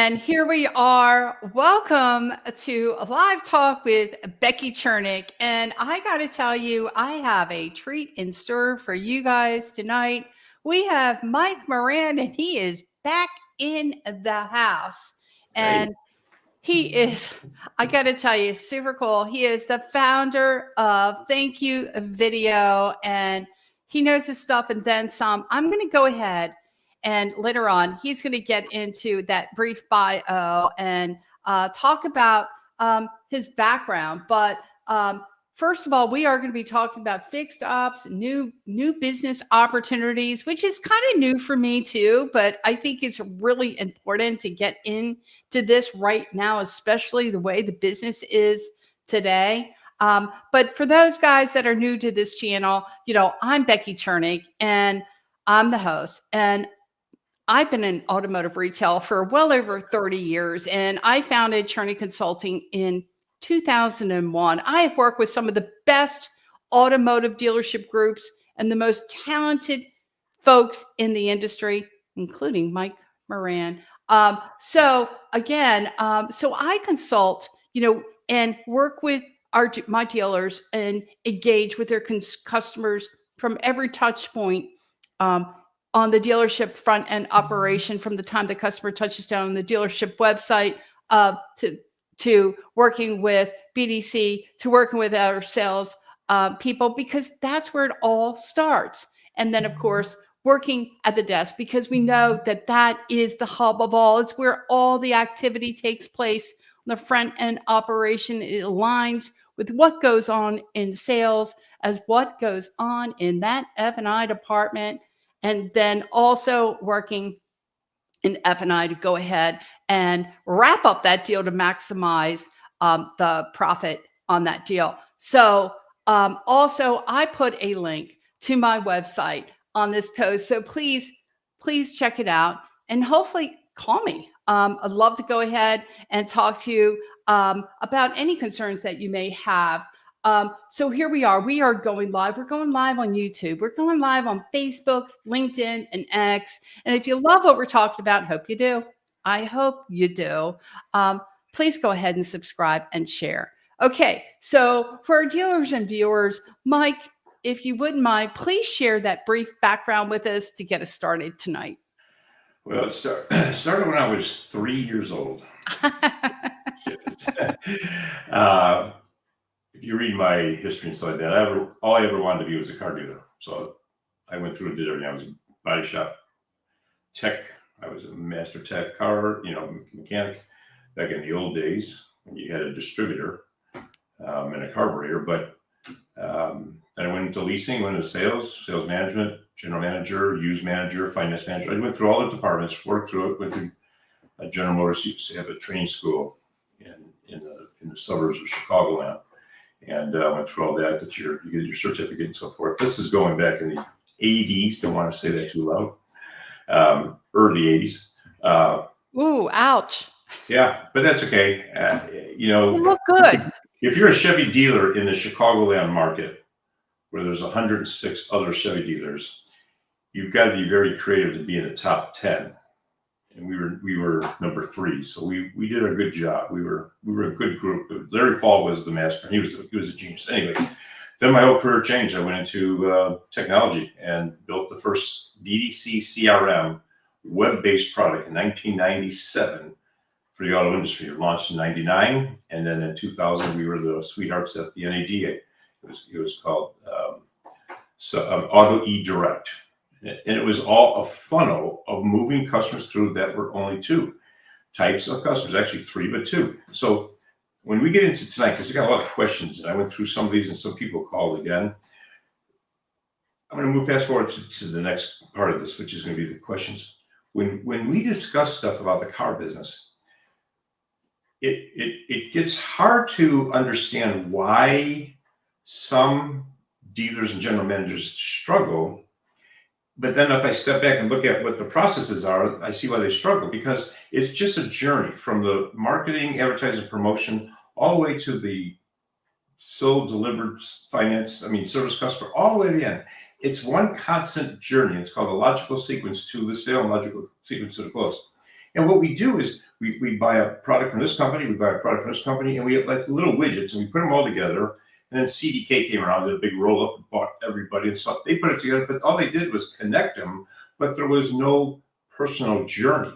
And here we are. Welcome to a live talk with Becky Chernek. And I got to tell you, I have a treat in store for you guys tonight. We have Mike Moran, and he is back in the house. And he is, I got to tell you, super cool. He is the founder of Thank You Video, and he knows his stuff and then some. I'm going to go ahead and later on, he's going to get into that brief bio and talk about his background. But first of all, we are going to be talking about fixed ops, new business opportunities, which is kind of new for me too. But I think it's really important to get into this right now, especially the way the business is today. But for those guys that are new to this channel, I'm Becky Chernek and I'm the host. And I've been in automotive retail for well over 30 years, and I founded Chernek Consulting in 2001. I have worked with some of the best automotive dealership groups and the most talented folks in the industry, including Mike Moran. So I consult, and work with my dealers and engage with their customers from every touch point. On the dealership front end operation, from the time the customer touches down on the dealership website to working with BDC, to working with our sales people, because that's where it all starts. And then, of course, working at the desk, because we know that that is the hub of all. It's where all the activity takes place on the front end operation. It aligns with what goes on in sales as what goes on in that F&I department. And then also working in F&I to go ahead and wrap up that deal to maximize the profit on that deal. So also, I put a link to my website on this post. So please check it out and hopefully call me. I'd love to go ahead and talk to you about any concerns that you may have. So here we are. We are going live. We're going live on YouTube. We're going live on Facebook, LinkedIn, and X. And if you love what we're talking about, hope you do. I hope you do. Please go ahead and subscribe and share. Okay. So for our dealers and viewers, Mike, if you wouldn't mind, please share that brief background with us to get us started tonight. Well, it started when I was 3 years old. If you read my history and stuff like that, all I ever wanted to be was a car dealer. So I went through and did everything. I was a body shop tech. I was a master tech car, mechanic back in the old days when you had a distributor and a carburetor. But then I went into leasing, went into sales management, general manager, used manager, finance manager. I went through all the departments, worked through it, went to General Motors. Used to have a training school in the suburbs of Chicagoland. And went through all that, you get your certificate and so forth. This is going back in the 80s. Don't want to say that too loud. Early 80s. Ooh, ouch. Yeah, but that's okay. You look good. If you're a Chevy dealer in the Chicagoland market, where there's 106 other Chevy dealers, you've got to be very creative to be in the top 10. And we were number 3, so we did a good job. We were a good group. Larry Faul was the master. He was a genius. Anyway, then my whole career changed. I went into technology and built the first BDC CRM web-based product in 1997 for the auto industry. It launched in '99, and then in 2000 we were the sweethearts at the NADA. It was called Auto eDirect. And it was all a funnel of moving customers through that were only 2 types of customers, actually 3, but 2. So when we get into tonight, because I got a lot of questions, and I went through some of these and some people called again, I'm going to move fast forward to the next part of this, which is going to be the questions. When we discuss stuff about the car business, it gets hard to understand why some dealers and general managers struggle. But then if I step back and look at what the processes are, I see why they struggle, because it's just a journey from the marketing, advertising, promotion, all the way to the sold, delivered, service customer, all the way to the end. It's one constant journey. It's called a logical sequence to the sale and logical sequence to the close. And what we do is we buy a product from this company, we buy a product from this company, and we had like little widgets, and we put them all together. And then CDK came around, did a big roll up and bought everybody and stuff. They put it together, but all they did was connect them, but there was no personal journey.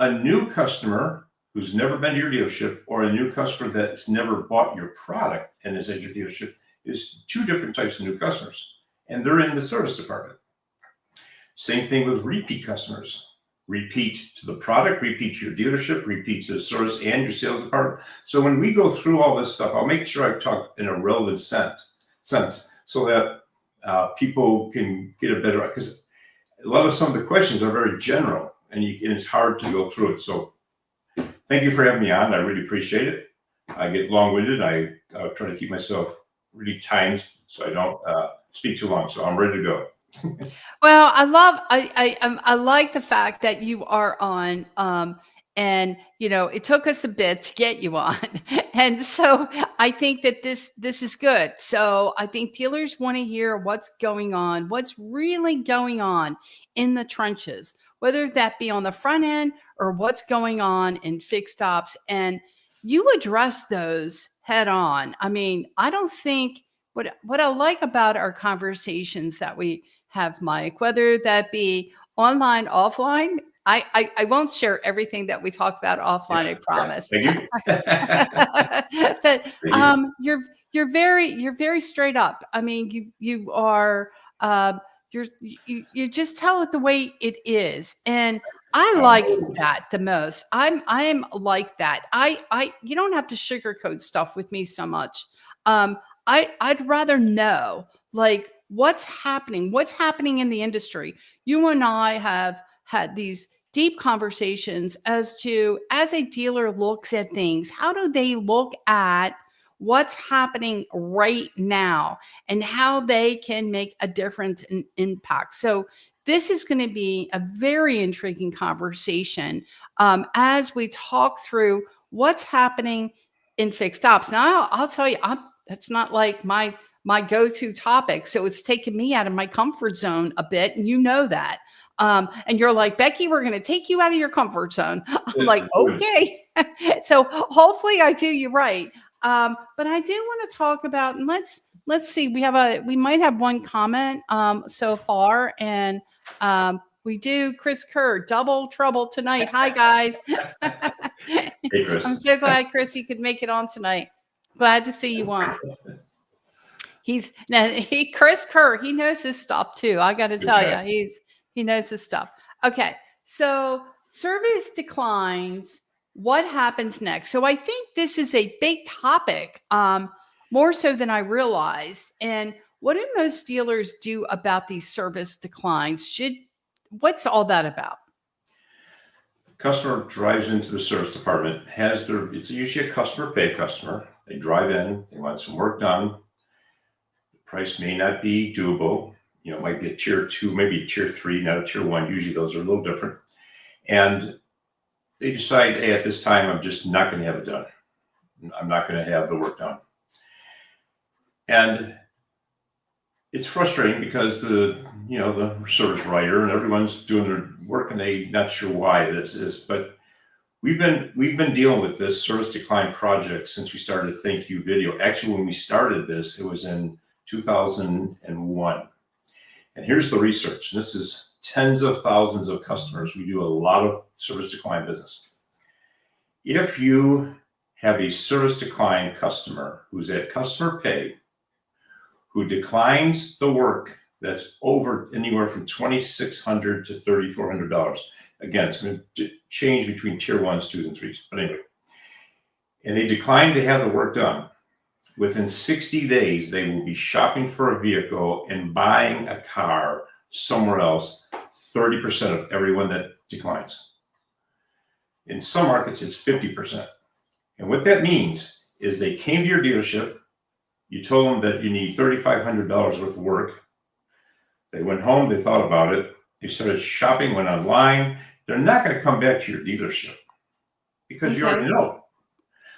A new customer who's never been to your dealership, or a new customer that's never bought your product and is at your dealership, is two different types of new customers, and they're in the service department. Same thing with repeat customers. Repeat to the product, repeat to your dealership, repeat to the service and your sales department. So when we go through all this stuff, I'll make sure I talk in a relevant sense so that people can get a better, because a lot of some of the questions are very general, and it's hard to go through it. So thank you for having me on. I really appreciate it. I get long-winded. I try to keep myself really timed so I don't speak too long. So I'm ready to go. Well, I like the fact that you are on, and it took us a bit to get you on, and so I think that this is good. So I think dealers want to hear what's going on, what's really going on in the trenches, whether that be on the front end or what's going on in fixed ops, and you address those head on. I mean, I don't think what I like about our conversations that we have, Mike, whether that be online, offline. I won't share everything that we talk about offline, I promise. Yeah, thank you. But you're very straight up. I mean, you are you just tell it the way it is, and I like that the most. I'm like that. I you don't have to sugarcoat stuff with me so much. I'd rather know, like, what's happening in the industry. You and I have had these deep conversations as a dealer looks at things, how do they look at what's happening right now and how they can make a difference and impact. So this is going to be a very intriguing conversation as we talk through what's happening in fixed ops. Now, I'll tell you, that's not like my go-to topic. So it's taken me out of my comfort zone a bit. And you know that. And you're like, Becky, we're going to take you out of your comfort zone. I'm like, okay. So hopefully I do you right. But I do want to talk about, and let's see, we might have one comment so far. And we do. Chris Kerr, double trouble tonight. Hi, guys. Hey, Chris. I'm so glad, Chris, you could make it on tonight. Glad to see you on. Chris Kerr, he knows his stuff too. I got to tell you, he knows his stuff. Okay, so service declines. What happens next? So I think this is a big topic, more so than I realized. And what do most dealers do about these service declines? What's all that about? Customer drives into the service department, it's usually a customer pay customer. They drive in, they want some work done. The price may not be doable. It might be a tier 2, maybe a tier 3, not a tier 1. Usually those are a little different. And they decide, hey, at this time, I'm just not going to have it done. I'm not going to have the work done. And it's frustrating because the service writer and everyone's doing their work and they not sure why this is. But we've been dealing with this service decline project since we started Thank You Video. Actually, when we started this, it was in 2001. And here's the research. And this is tens of thousands of customers. We do a lot of service decline business. If you have a service decline customer who's at customer pay, who declines the work that's over anywhere from $2,600 to $3,400. Again, it's going to change between tier 1s, 2s, and 3s. But anyway, and they decline to have the work done. Within 60 days, they will be shopping for a vehicle and buying a car somewhere else, 30% of everyone that declines. In some markets, it's 50%. And what that means is they came to your dealership, you told them that you need $3,500 worth of work. They went home, they thought about it, they started shopping, went online. They're not going to come back to your dealership because you already know.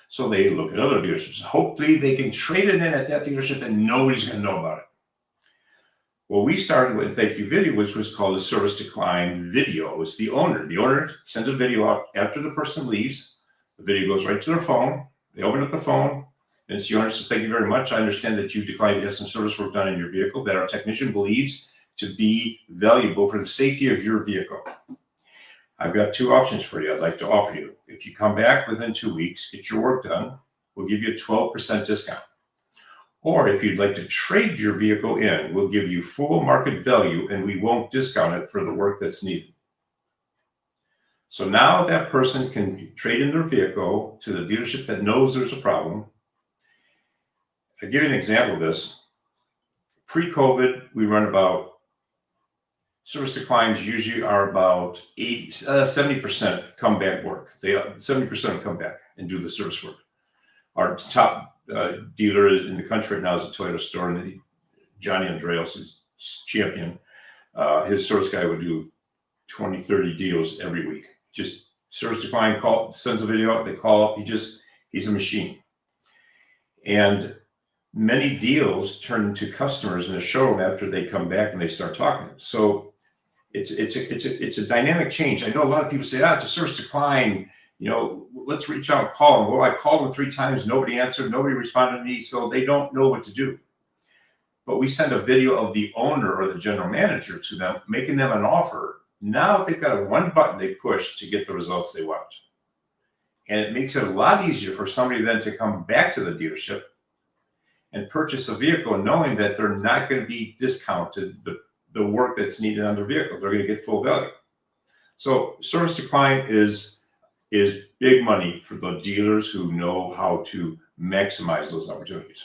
So they look at other dealerships. Hopefully they can trade it in at that dealership and nobody's going to know about it. Well, we started with Thank You Video, which was called a service decline video. It's the owner. The owner sends a video out after the person leaves. The video goes right to their phone. They open up the phone, and it's the owner says, "Thank you very much. I understand that you declined to have some service work done in your vehicle that our technician believes to be valuable for the safety of your vehicle. I've got two options for you I'd like to offer you. If you come back within 2 weeks, get your work done, we'll give you a 12% discount. Or if you'd like to trade your vehicle in, we'll give you full market value and we won't discount it for the work that's needed." So now that person can trade in their vehicle to the dealership that knows there's a problem. I'll give you an example of this. Pre-COVID, we run about, service declines usually are about 70% come back work. 70% come back and do the service work. Our top dealer in the country right now is a Toyota store, and Johnny Andreas is champion. His service guy would do 20, 30 deals every week. Just service decline, sends a video out, they call, he's a machine. And many deals turn into customers in a showroom after they come back and they start talking. So it's a dynamic change. I know a lot of people say, it's a service decline, let's reach out and call them. Well, I called them 3 times, nobody answered, nobody responded to me, so they don't know what to do. But we send a video of the owner or the general manager to them, making them an offer. Now they've got one button they push to get the results they want. And it makes it a lot easier for somebody then to come back to the dealership and purchase a vehicle knowing that they're not going to be discounted the work that's needed on their vehicle. They're going to get full value. So service decline is big money for the dealers who know how to maximize those opportunities.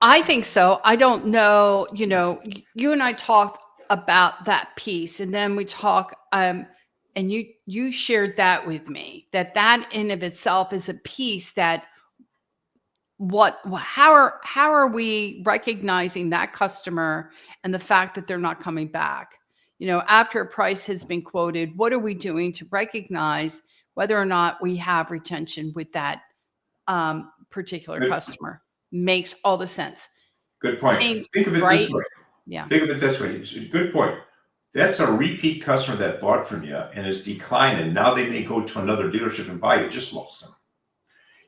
I think so. I don't know, you and I talked about that piece, and then we talk, and you shared that with me, that in of itself is a piece that how are we recognizing that customer and the fact that they're not coming back? After a price has been quoted, what are we doing to recognize whether or not we have retention with that particular customer? Makes all the sense. Good point. Think of it this way. Yeah. Think of it this way. Good point. That's a repeat customer that bought from you and is declined, and now they may go to another dealership and buy. You just lost them.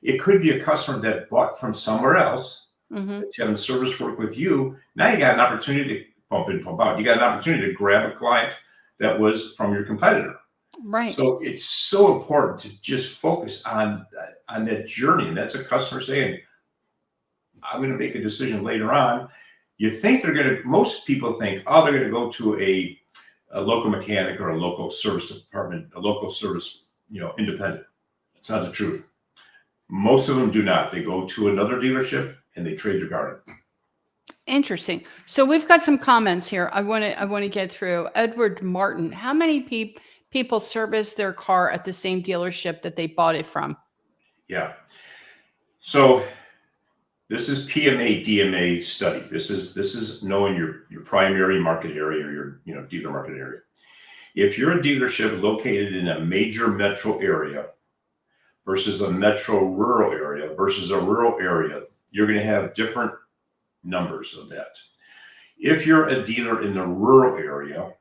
It could be a customer that bought from somewhere else, that's having service work with you. Now you got an opportunity to pump in, pump out. You got an opportunity to grab a client that was from your competitor. Right. So it's so important to just focus on that journey. And that's a customer saying, I'm going to make a decision later on. You think most people think, they're going to go to a local mechanic or a local service department, a local service, independent. It's not the truth. Most of them do not. They go to another dealership and they trade their car in. Interesting. So we've got some comments here. I want to get through. Edward Martin, how many people service their car at the same dealership that they bought it from? Yeah. So this is PMA DMA study. This is knowing your primary market area or your dealer market area. If you're a dealership located in a major metro area versus a metro rural area versus a rural area, you're going to have different numbers of that. If you're a dealer in the rural area,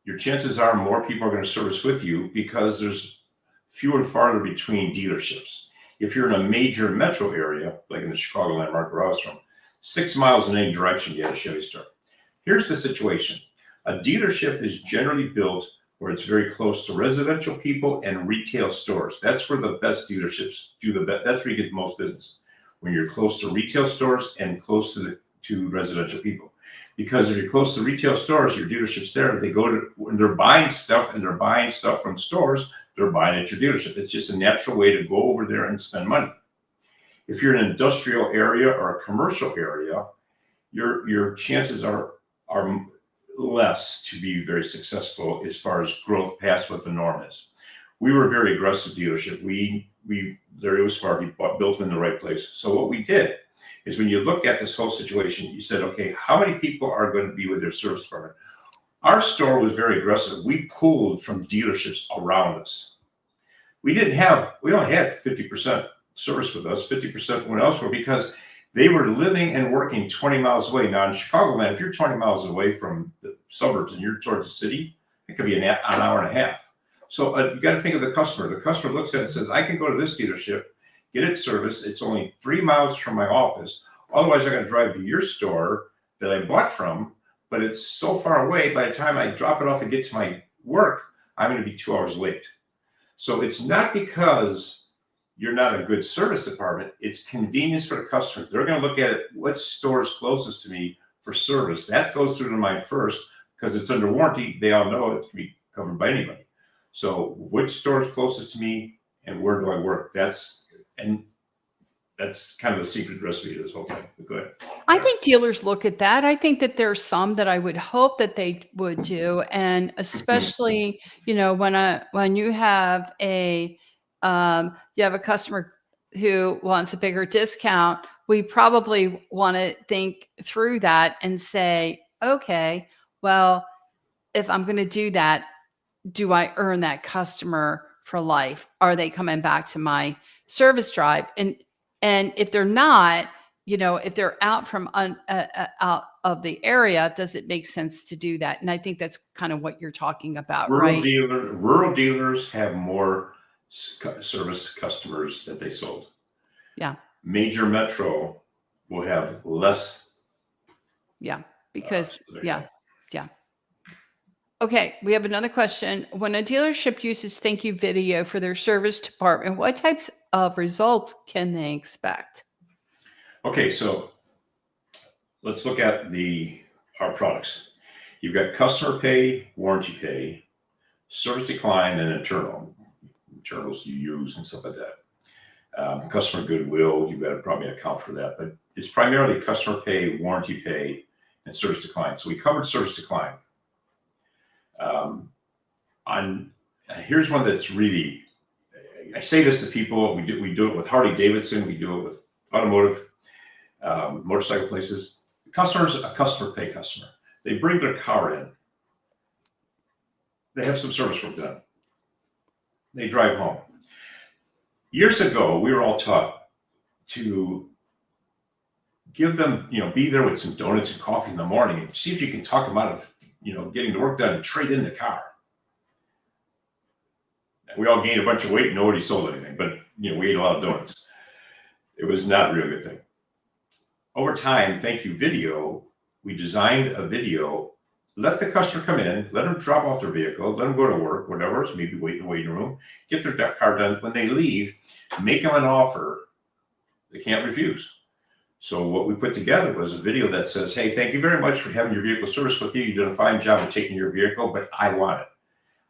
your chances are more people are going to service with you because there's few and farther between dealerships. If you're in a major metro area, like in the Chicagoland market where I was from, 6 miles in any direction, you have a Chevy store. Here's the situation. A dealership is generally built where it's very close to residential people and retail stores. That's where the best dealerships do the best. That's where you get the most business. When you're close to retail stores and close to residential people. Because if you're close to retail stores, your dealerships there, when they're buying stuff from stores, they're buying at your dealership. It's just a natural way to go over there and spend money. If you're in an industrial area or a commercial area, your chances are less to be very successful as far as growth past what the norm is. We were a very aggressive dealership. Larry was smart. He built them in the right place. So what we did is when you look at this whole situation, you said, okay, how many people are going to be with their service department? Our store was very aggressive. We pulled from dealerships around us. We only had 50% service with us, 50% went elsewhere because They were living and working 20 miles away. Now in Chicagoland, if you're 20 miles away from the suburbs and you're towards the city, it could be an hour and a half. So you got to think of the customer. The customer looks at it and says, I can go to this dealership, get it serviced. It's only 3 miles from my office. Otherwise, I got to drive to your store that I bought from, but it's so far away. By the time I drop it off and get to my work, I'm going to be 2 hours late. So it's not because you're not a good service department. It's convenience for the customer. They're going to look at it. What store is closest to me for service? That goes through to mind first because it's under warranty. They all know it can be covered by anybody. So which store is closest to me and where do I work? That's kind of the secret recipe to this whole thing. Go ahead. I think dealers look at that. I think that there's some that I would hope that they would do, and especially when you have a customer who wants a bigger discount, we probably want to think through that and say, okay, well, if I'm going to do that, do I earn that customer for life? Are they coming back to my service drive? And if they're not, if they're out from out of the area, does it make sense to do that? And I think that's kind of what you're talking about, right? Rural dealers have more service customers that they sold. Yeah. Major metro will have less. Yeah, because yeah. Okay, we have another question. When a dealership uses thank you video for their service department, what types of results can they expect? Okay, so let's look at our products. You've got customer pay, warranty pay, service decline, and internals you use and stuff like that. Customer goodwill, you better probably account for that, but it's primarily customer pay, warranty pay, and service decline. So we covered service decline. Here's one that's really, I say this to people, we do it with Harley Davidson, we do it with automotive, motorcycle places. The customer's a customer pay customer. They bring their car in. They have some service work done. They drive home. Years ago, we were all taught to give them, be there with some donuts and coffee in the morning and see if you can talk them out of, getting the work done and trade in the car. We all gained a bunch of weight and nobody sold anything, but we ate a lot of donuts. It was not a real good thing. Over time, thank you video, we designed a video, let the customer come in, let them drop off their vehicle, let them go to work, whatever, so maybe wait in the waiting room, get their car done. When they leave, make them an offer they can't refuse. So what we put together was a video that says, hey, thank you very much for having your vehicle serviced with you. You did a fine job of taking your vehicle, but I want it.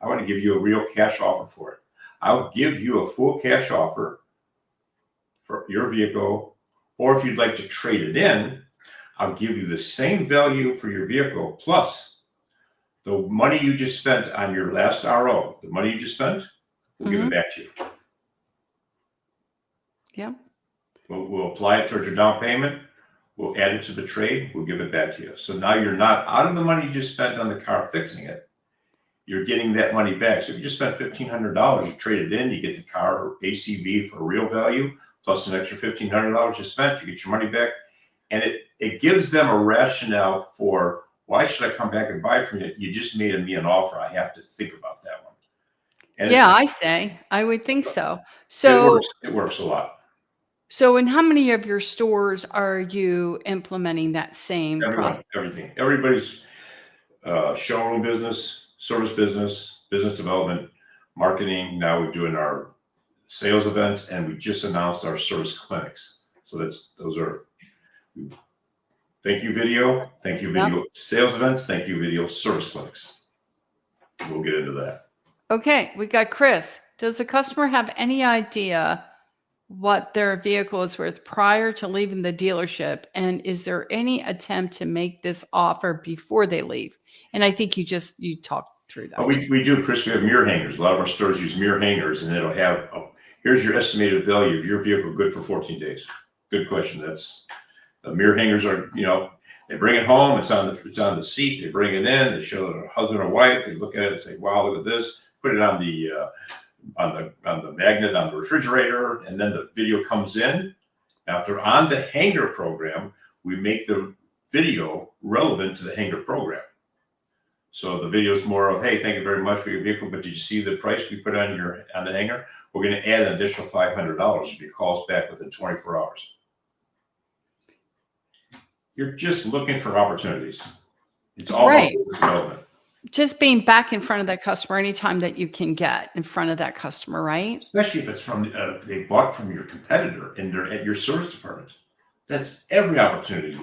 I want to give you a real cash offer for it. I'll give you a full cash offer for your vehicle, or if you'd like to trade it in, I'll give you the same value for your vehicle, plus the money you just spent on your last RO, the money you just spent, we'll give it back to you. Yeah. We'll apply it towards your down payment. We'll add it to the trade. We'll give it back to you. So now you're not out of the money you just spent on the car fixing it. You're getting that money back. So if you just spent $1,500, you trade it in, you get the car ACV for real value, plus an extra $1,500 you spent, you get your money back. And it gives them a rationale for, why should I come back and buy from you? You just made me an offer. I have to think about that one. And yeah, I would think so. So it works a lot. So in how many of your stores are you implementing that same process? Everything. Everybody's showroom business, service business, business development, marketing. Now we're doing our sales events, and we just announced our service clinics. So those are thank you video, sales events, thank you video, service clinics. We'll get into that. Okay, we got Chris. Does the customer have any idea what their vehicle is worth prior to leaving the dealership? And is there any attempt to make this offer before they leave? And I think you talked through that. Oh, we do, Chris. We have mirror hangers. A lot of our stores use mirror hangers, and it'll have, here's your estimated value of your vehicle good for 14 days. Good question. That's the mirror hangers are, they bring it home. It's on the seat. They bring it in. They show their husband or wife. They look at it and say, wow, look at this. Put it on the magnet on the refrigerator, and then the video comes in, Now, if they're on the hanger program, we make the video relevant to the hanger program. So the video is more of, hey, thank you very much for your vehicle, but did you see the price we put on the hanger? We're going to add an additional $500 if you call us back within 24 hours. You're just looking for opportunities. It's all about business development. Just being back in front of that customer anytime that you can get in front of that customer, right? Especially if it's from they bought from your competitor and they're at your service department. That's every opportunity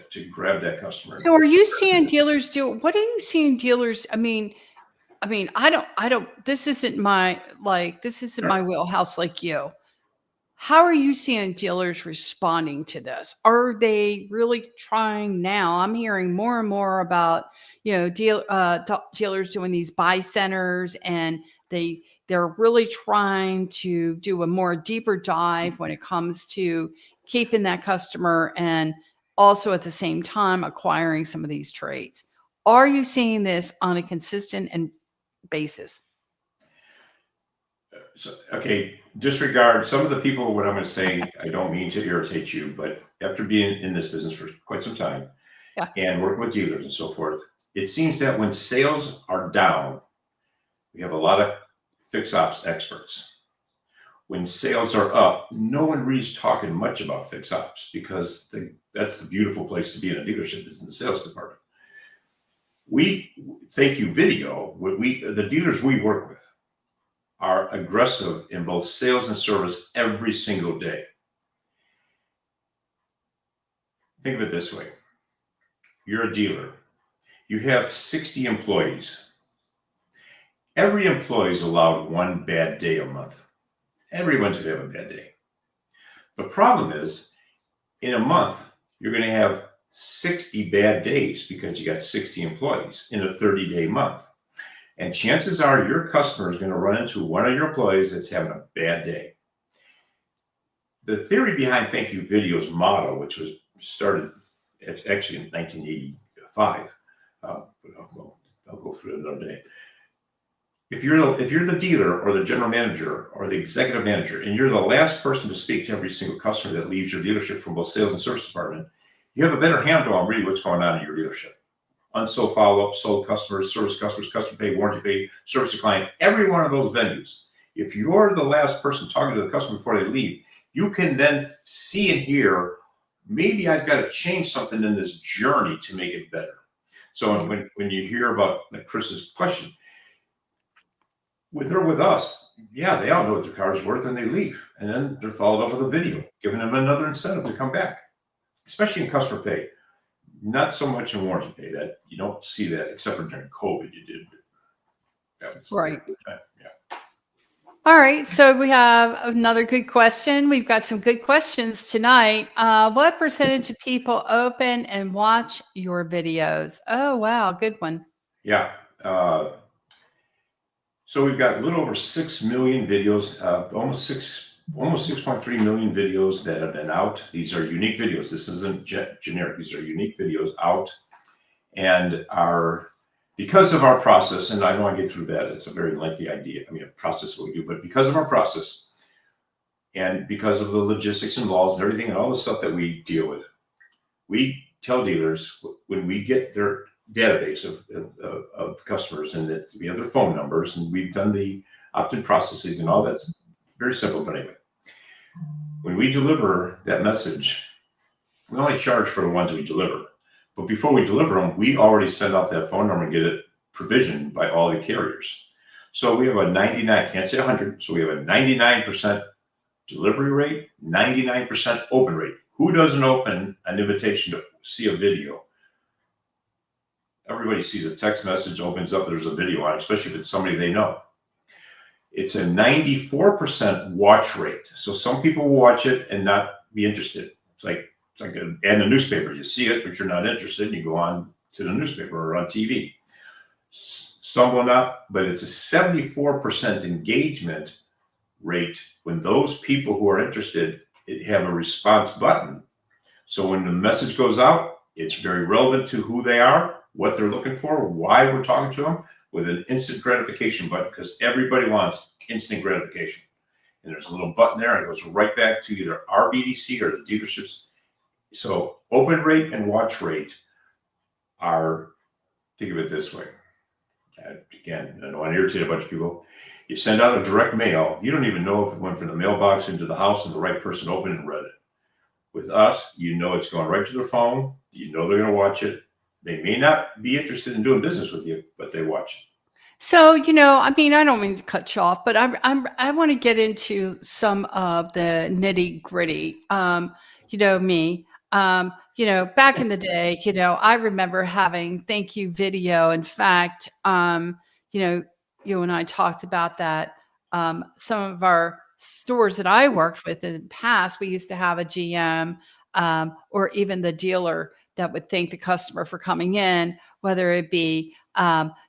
to grab that customer. So are you seeing dealers do, what are you seeing dealers? I mean, I don't, this isn't my wheelhouse like you. How are you seeing dealers responding to this? Are they really trying now? I'm hearing more and more about, dealers doing these buy centers, and they're really trying to do a more deeper dive when it comes to keeping that customer and also at the same time acquiring some of these trades. Are you seeing this on a consistent basis? So, okay, disregard some of the people. What I'm going to say, I don't mean to irritate you, but after being in this business for quite some time and working with dealers and so forth, it seems that when sales are down, we have a lot of fix ops experts. When sales are up, no one really is talking much about fix ops, because that's the beautiful place to be in a dealership, is in the sales department. We thank you video. The dealers we work with are aggressive in both sales and service every single day. Think of it this way. You're a dealer. You have 60 employees. Every employee is allowed one bad day a month. Everyone's going to have a bad day. The problem is, in a month, you're going to have 60 bad days because you got 60 employees in a 30-day month. And chances are your customer is going to run into one of your employees that's having a bad day. The theory behind Thank You Video's motto, which was started actually in 1985, I'll go through it another day. If you're the dealer or the general manager or the executive manager, and you're the last person to speak to every single customer that leaves your dealership from both sales and service department, you have a better handle on really what's going on in your dealership. Unsold follow-up, sold customers, service customers, customer pay, warranty pay, service to client, every one of those venues. If you're the last person talking to the customer before they leave, you can then see and hear, maybe I've got to change something in this journey to make it better. So when you hear about Chris's question, when they're with us, yeah, they all know what their car is worth and they leave. And then they're followed up with a video, giving them another incentive to come back, especially in customer pay. Not so much in warranty pay. That you don't see that, except for during COVID, you did. That was right. Yeah. All right. So we have another good question. We've got some good questions tonight. What percentage of people open and watch your videos? Oh, wow. Good one. Yeah. So we've got a little over 6 million videos, almost 6.3 million videos that have been out. These are unique videos. This isn't generic. These are unique videos out, and because of our process, and I don't want to get through that. It's a very lengthy idea. I mean, a process what we do, but because of our process and because of the logistics and laws and everything and all the stuff that we deal with, we tell dealers when we get their database of customers and that we have their phone numbers and we've done the opt-in processes and all that's very simple. But anyway, when we deliver that message, we only charge for the ones we deliver. But before we deliver them, we already send out that phone number and get it provisioned by all the carriers. So we have a 99, can't say 100, so we have a 99% delivery rate, 99% open rate. Who doesn't open an invitation to see a video? Everybody sees a text message, opens up, there's a video on it, especially if it's somebody they know. It's a 94% watch rate. So some people will watch it and not be interested. It's like an ad in a newspaper. You see it, but you're not interested, and you go on to the newspaper or on TV. Some will not, but it's a 74% engagement rate when those people who are interested have a response button. So when the message goes out, it's very relevant to who they are, what they're looking for, why we're talking to them, with an instant gratification button, because everybody wants instant gratification. and there's a little button there, and it goes right back to either our BDC or the dealerships. So open rate and watch rate are, think of it this way. Again, I don't want to irritate a bunch of people. You send out a direct mail. You don't even know if it went from the mailbox into the house and the right person opened and read it. With us, you know it's going right to their phone. You know they're going to watch it. They may not be interested in doing business with you, but they watch it. So, I mean, I don't mean to cut you off, but I want to get into some of the nitty gritty. Me, back in the day, I remember having thank you video. In fact, you and I talked about that. Some of our stores that I worked with in the past, we used to have a GM or even the dealer that would thank the customer for coming in, whether it be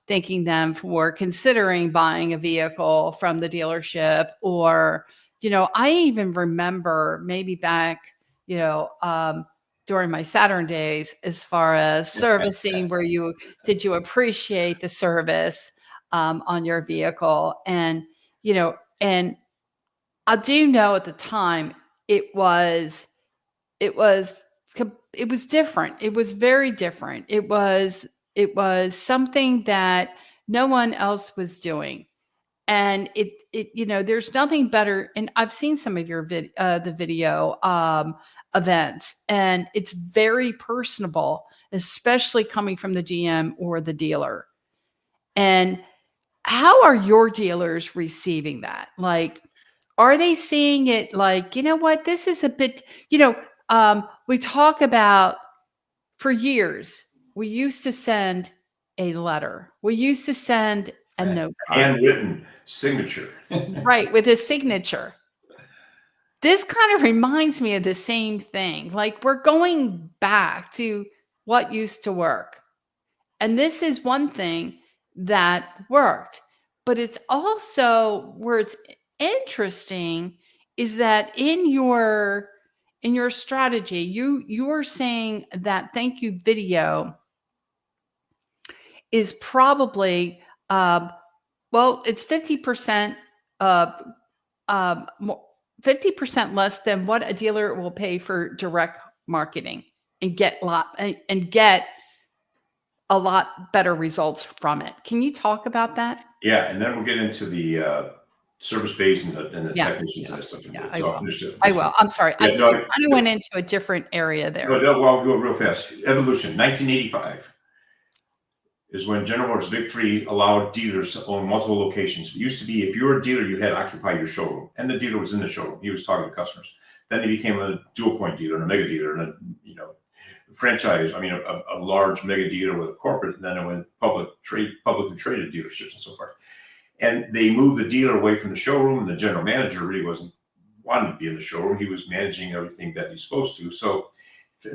thanking them for considering buying a vehicle from the dealership, or, I even remember maybe back, during my Saturn days, as far as servicing, where did you appreciate the service on your vehicle? And, and I do know at the time it was different. It was very different. It was something that no one else was doing. And there's nothing better. And I've seen some of your the video events, and it's very personable, especially coming from the GM or the dealer. And how are your dealers receiving that? Like, are they seeing it like, what, this is a bit, we talk about, for years, we used to send a letter. We used to send a note card. Handwritten signature. Right, with his signature. This kind of reminds me of the same thing. Like, we're going back to what used to work. And this is one thing that worked. But it's also where it's interesting is that in your strategy, you are saying that thank you video is probably it's 50% 50% less than what a dealer will pay for direct marketing, and get a lot better results from it. Can you talk about that? Yeah, and then we'll get into the service base and the technicians and stuff. Yeah, I will. I'm sorry. Yeah, I kind of went into a different area there. No, I'll go real fast. Evolution, 1985 is when General Motors Big Three allowed dealers to own multiple locations. It used to be, if you were a dealer, you had to occupy your showroom, and the dealer was in the showroom. He was talking to customers. Then he became a dual point dealer and a mega dealer and a franchise. I mean, a large mega dealer with a corporate, and then it went publicly traded dealerships and so forth. And they moved the dealer away from the showroom, and the general manager really wasn't wanting to be in the showroom. He was managing everything that he's supposed to. So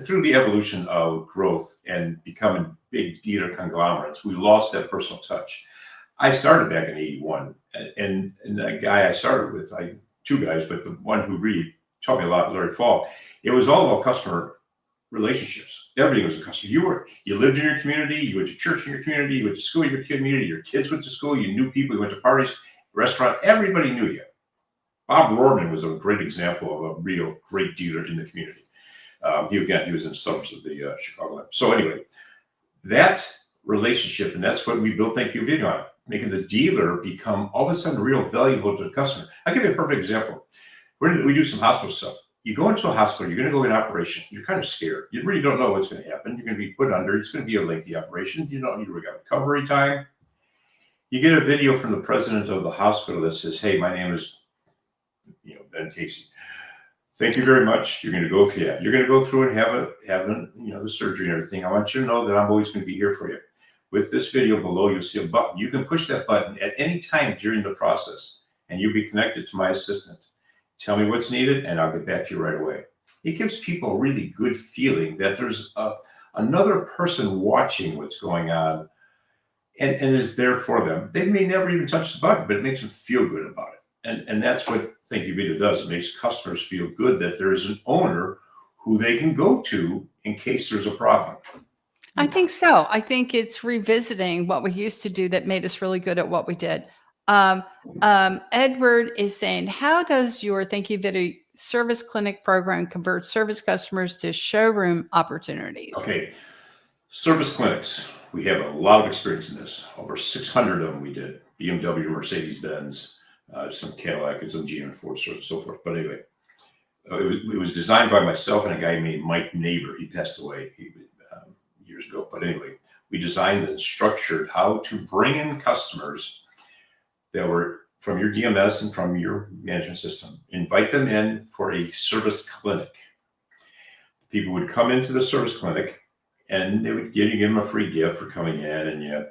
through the evolution of growth and becoming big dealer conglomerates, we lost that personal touch. I started back in 81, and the guy I started with, two guys, but the one who really taught me a lot, Larry Faul, it was all about customer relationships. Everything was a customer. You lived in your community, you went to church in your community, you went to school in your community, your kids went to school, you knew people, you went to parties, restaurant, everybody knew you. Bob Rorman was a great example of a real great dealer in the community. He was in the suburbs of the Chicago. So anyway, that relationship, and that's what we built Thank You Video on, making the dealer become all of a sudden real valuable to the customer. I'll give you a perfect example. We do some hospital stuff. You go into a hospital, you're going to go in operation. You're kind of scared. You really don't know what's going to happen. You're going to be put under. It's going to be a lengthy operation. You got recovery time. You get a video from the president of the hospital that says, "Hey, my name is, Ben Casey. Thank you very much. You're going to go through that. You're going to go through and have the surgery and everything. I want you to know that I'm always going to be here for you. With this video below, you'll see a button. You can push that button at any time during the process, and you'll be connected to my assistant. Tell me what's needed, and I'll get back to you right away." It gives people a really good feeling that there's another person watching what's going on and is there for them. They may never even touch the button, but it makes them feel good about it. And that's what Thank You Video does. It makes customers feel good that there is an owner who they can go to in case there's a problem. I think so. I think it's revisiting what we used to do that made us really good at what we did. Edward is saying, how does your Thank You Video service clinic program convert service customers to showroom opportunities? Okay, service clinics. We have a lot of experience in this. Over 600 of them we did. BMW, Mercedes-Benz, some Cadillac, and some GM and Ford, so forth. But anyway, it was designed by myself and a guy named Mike Neighbor. He passed away years ago. But anyway, we designed and structured how to bring in customers that were from your DMS and from your management system. Invite them in for a service clinic. People would come into the service clinic, and they would give them a free gift for coming in, and you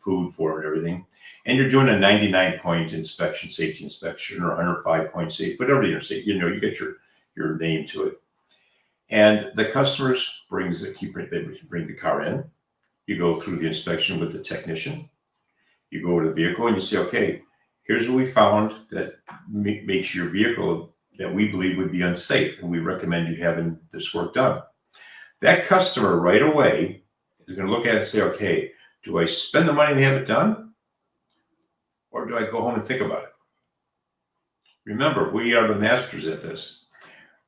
food for it and everything. And you're doing a 99-point inspection, safety inspection, or 105-point safety, whatever you say. You get your name to it. And the customers bring the car in. You go through the inspection with the technician. You go to the vehicle and you say, okay, here's what we found that makes your vehicle that we believe would be unsafe, and we recommend you having this work done. That customer right away is going to look at it and say, okay, do I spend the money and have it done? Or do I go home and think about it? Remember, we are the masters at this.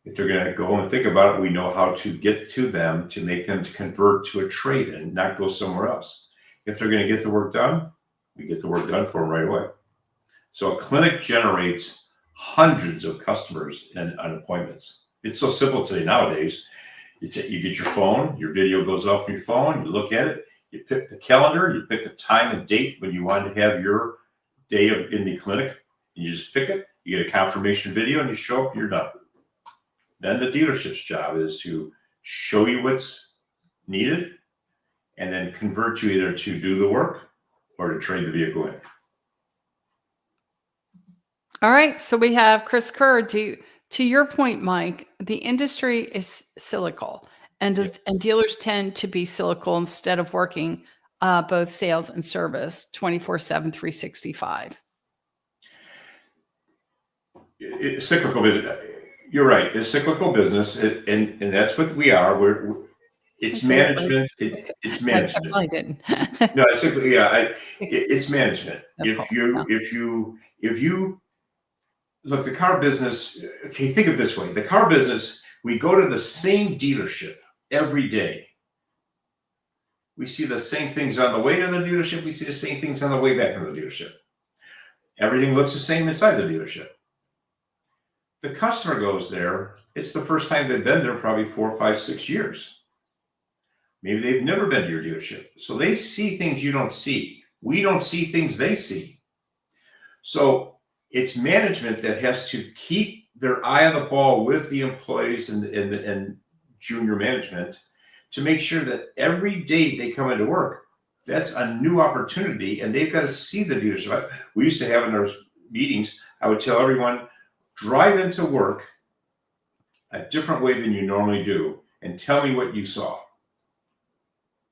If they're going to go home and think about it, we know how to get to them to make them to convert to a trade-in, not go somewhere else. If they're going to get the work done, we get the work done for them right away. So a clinic generates hundreds of customers on appointments. It's so simple today nowadays. You get your phone, your video goes off from your phone, you look at it, you pick the calendar, you pick the time and date when you want to have your day in the clinic, and you just pick it, you get a confirmation video, and you show up, you're done. Then the dealership's job is to show you what's needed and then convert you either to do the work or to trade the vehicle in. All right. So we have Chris Kerr. To your point, Mike, the industry is cyclical, and dealers tend to be cyclical instead of working both sales and service 24/7, 365. It's cyclical business. You're right. It's cyclical business, and that's what we are. It's management. It's management. I probably didn't. No, it's cyclical. Yeah, it's management. If you look, the car business. Okay, think of it this way: the car business. We go to the same dealership every day. We see the same things on the way to the dealership. We see the same things on the way back from the dealership. Everything looks the same inside the dealership. The customer goes there. It's the first time they've been there, probably 4, 5, 6 years. Maybe they've never been to your dealership. So they see things you don't see. We don't see things they see. So it's management that has to keep their eye on the ball with the employees and junior management to make sure that every day they come into work, that's a new opportunity, and they've got to see the dealership. We used to have in our meetings, I would tell everyone, drive into work a different way than you normally do and tell me what you saw.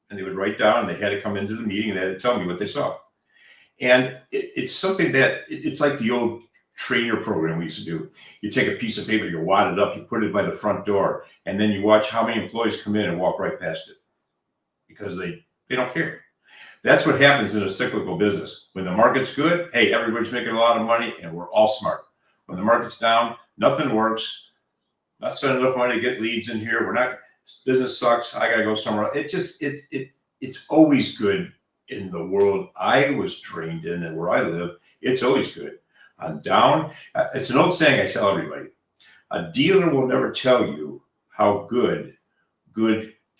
And they would write down, and they had to come into the meeting and they had to tell me what they saw. And it's something that it's like the old trainer program we used to do. You take a piece of paper, you wad it up, you put it by the front door, and then you watch how many employees come in and walk right past it because they don't care. That's what happens in a cyclical business. When the market's good, hey, everybody's making a lot of money and we're all smart. When the market's down, nothing works. Not spending enough money to get leads in here. Business sucks. I got to go somewhere else. It's always good in the world I was trained in and where I live. It's always good. On down, it's an old saying I tell everybody. A dealer will never tell you how good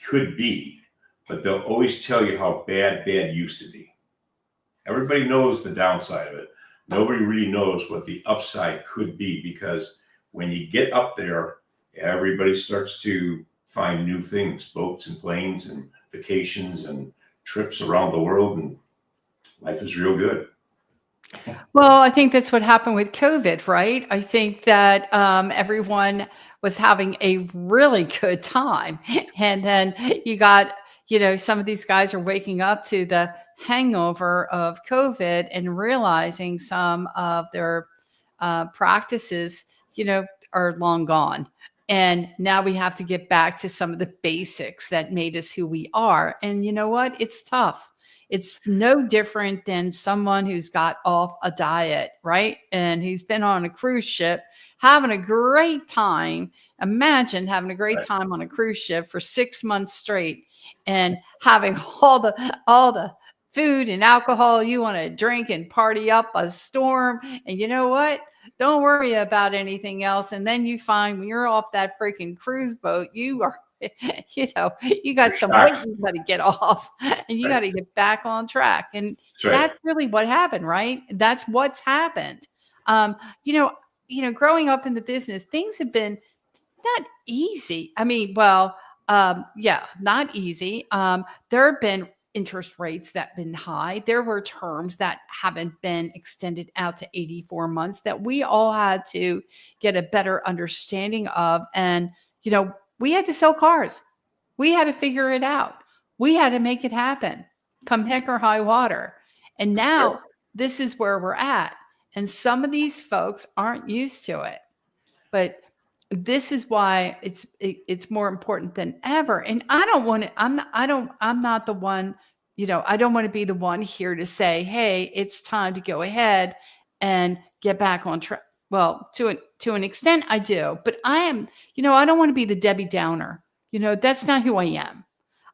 could be, but they'll always tell you how bad used to be. Everybody knows the downside of it. Nobody really knows what the upside could be, because when you get up there, everybody starts to find new things, boats and planes and vacations and trips around the world, and life is real good. Well, I think that's what happened with COVID, right? I think that everyone was having a really good time. And then you got, some of these guys are waking up to the hangover of COVID and realizing some of their practices, are long gone. And now we have to get back to some of the basics that made us who we are. And you know what? It's tough. It's no different than someone who's got off a diet, right? And who's been on a cruise ship having a great time. Imagine having a great time on a cruise ship for 6 months straight and having all the food and alcohol you want to drink and party up a storm. And you know what? Don't worry about anything else. And then you find when you're off that freaking cruise boat, you are, you got some weight you got to get off and you got to get back on track. And that's really what happened, right? That's what's happened. Growing up in the business, things have been not easy. I mean, well, not easy. There have been interest rates that have been high. There were terms that haven't been extended out to 84 months that we all had to get a better understanding of. And, we had to sell cars. We had to figure it out. We had to make it happen, come heck or high water. And now this is where we're at. And some of these folks aren't used to it. But this is why it's more important than ever. And I don't want to, I'm not the one, I don't want to be the one here to say, hey, it's time to go ahead and get back on track. Well, to an extent I do, but I am, I don't want to be the Debbie Downer. That's not who I am.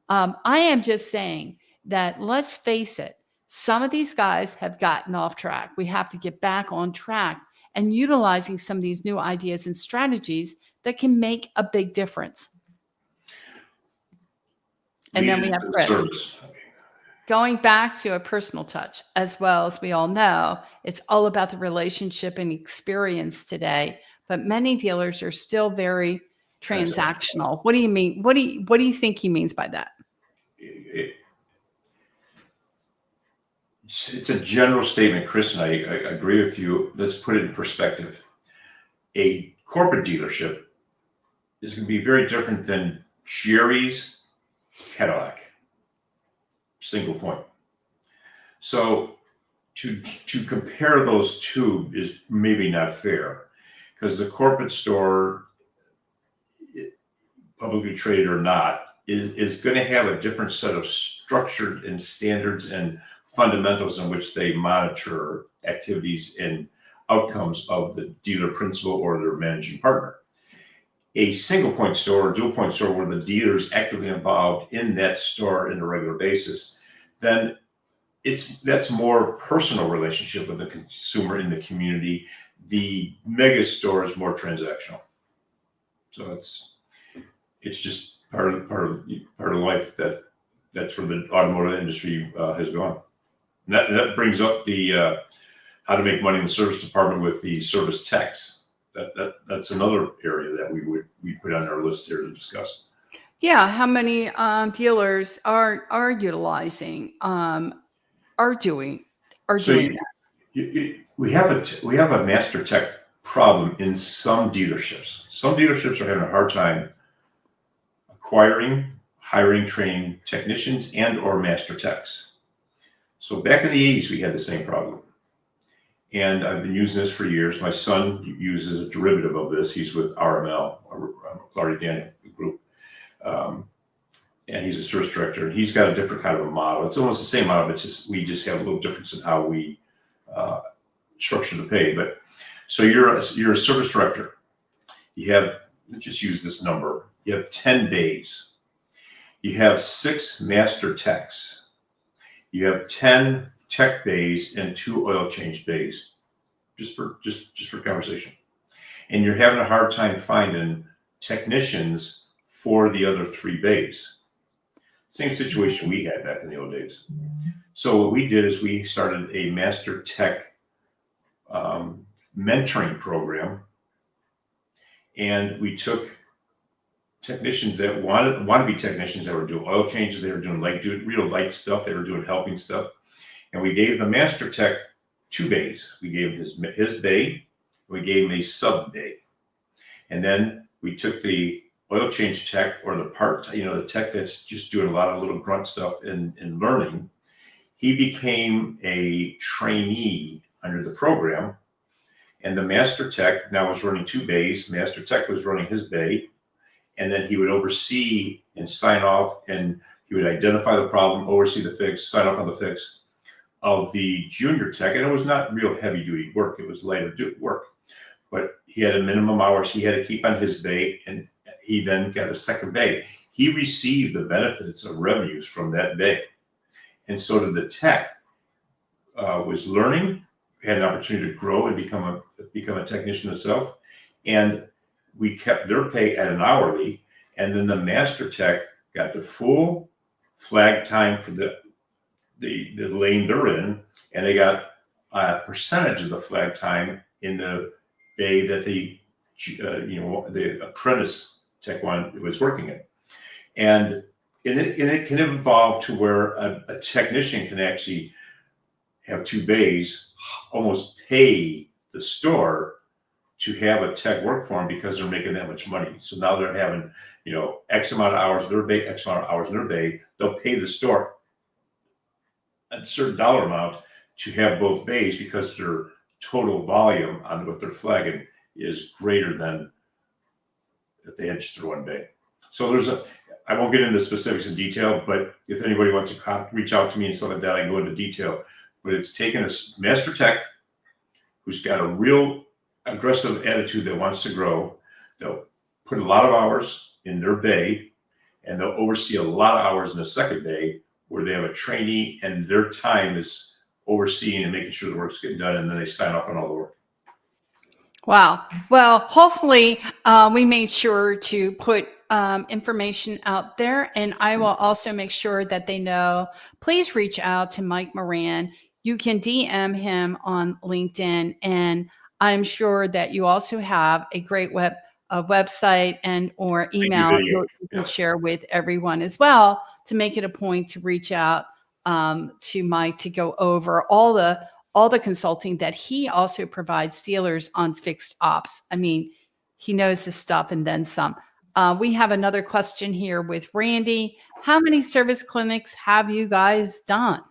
I am just saying that let's face it, some of these guys have gotten off track. We have to get back on track and utilizing some of these new ideas and strategies that can make a big difference. And then we have Chris. Going back to a personal touch, as well as we all know, it's all about the relationship and experience today. But many dealers are still very transactional. What do you mean? What do you think he means by that? It's a general statement, Chris, and I agree with you. Let's put it in perspective. A corporate dealership is going to be very different than Jerry's Cadillac. Single point. So to compare those two is maybe not fair, because the corporate store, publicly traded or not, is going to have a different set of structured and standards and fundamentals in which they monitor activities and outcomes of the dealer principal or their managing partner. A single point store or dual point store where the dealer is actively involved in that store on a regular basis, then that's more personal relationship with the consumer in the community. The mega store is more transactional. So it's just part of life that's where the automotive industry has gone. And that brings up the how to make money in the service department with the service techs. That's another area that we put on our list here to discuss. Yeah, how many dealers are utilizing are doing that? We have a master tech problem in some dealerships. Some dealerships are having a hard time acquiring, hiring, training technicians and or master techs. So back in the 80s, we had the same problem. And I've been using this for years. My son uses a derivative of this. He's with RML, Clardy Daniel Group. And he's a service director, and he's got a different kind of a model. It's almost the same model, but we just have a little difference in how we structure the pay. But so you're a service director. You have, let's just use this number. You have 10 bays. You have 6 master techs. You have 10 tech bays and 2 oil change bays, just for conversation. And you're having a hard time finding technicians for the other 3 bays. Same situation we had back in the old days. So what we did is we started a master tech mentoring program, and we took technicians that want to be technicians that were doing oil changes, they were doing real light stuff, they were doing helping stuff, and we gave the master tech 2 bays. We gave him his bay, we gave him a sub bay, and then we took the oil change tech or the tech that's just doing a lot of little grunt stuff and learning. He became a trainee under the program, and the master tech now was running 2 bays. Master tech was running his bay, and then he would oversee and sign off and He would identify the problem, oversee the fix, sign off on the fix of the junior tech. And it was not real heavy duty work. It was lighter work, but he had a minimum hours he had to keep on his bay, and he then got a second bay. He received the benefits of revenues from that bay. And so did the tech. Was learning, had an opportunity to grow and become a technician itself. And we kept their pay at an hourly, and then the master tech got the full flag time for the lane they're in, and they got a percentage of the flag time in the bay that the apprentice tech one was working in. And it can evolve to where a technician can actually have two bays, almost pay the store to have a tech work for them because they're making that much money. So now they're having, X amount of hours in their bay, X amount of hours in their bay. They'll pay the store a certain dollar amount to have both bays because their total volume on what they're flagging is greater than if they had just their one bay. So I won't get into specifics in detail, but if anybody wants to reach out to me and stuff like that, I can go into detail. But it's taken a master tech who's got a real aggressive attitude that wants to grow. They'll put a lot of hours in their bay, and they'll oversee a lot of hours in the second bay where they have a trainee, and their time is overseeing and making sure the work's getting done, and then they sign off on all the work. Wow. Well, hopefully we made sure to put information out there, and I will also make sure that they know, please reach out to Mike Moran. You can DM him on LinkedIn, and I'm sure that you also have a great website and or email you can share with everyone as well, to make it a point to reach out to Mike to go over all the consulting that he also provides dealers on fixed ops. I mean, he knows his stuff and then some. We have another question here with Randy. How many service clinics have you guys done?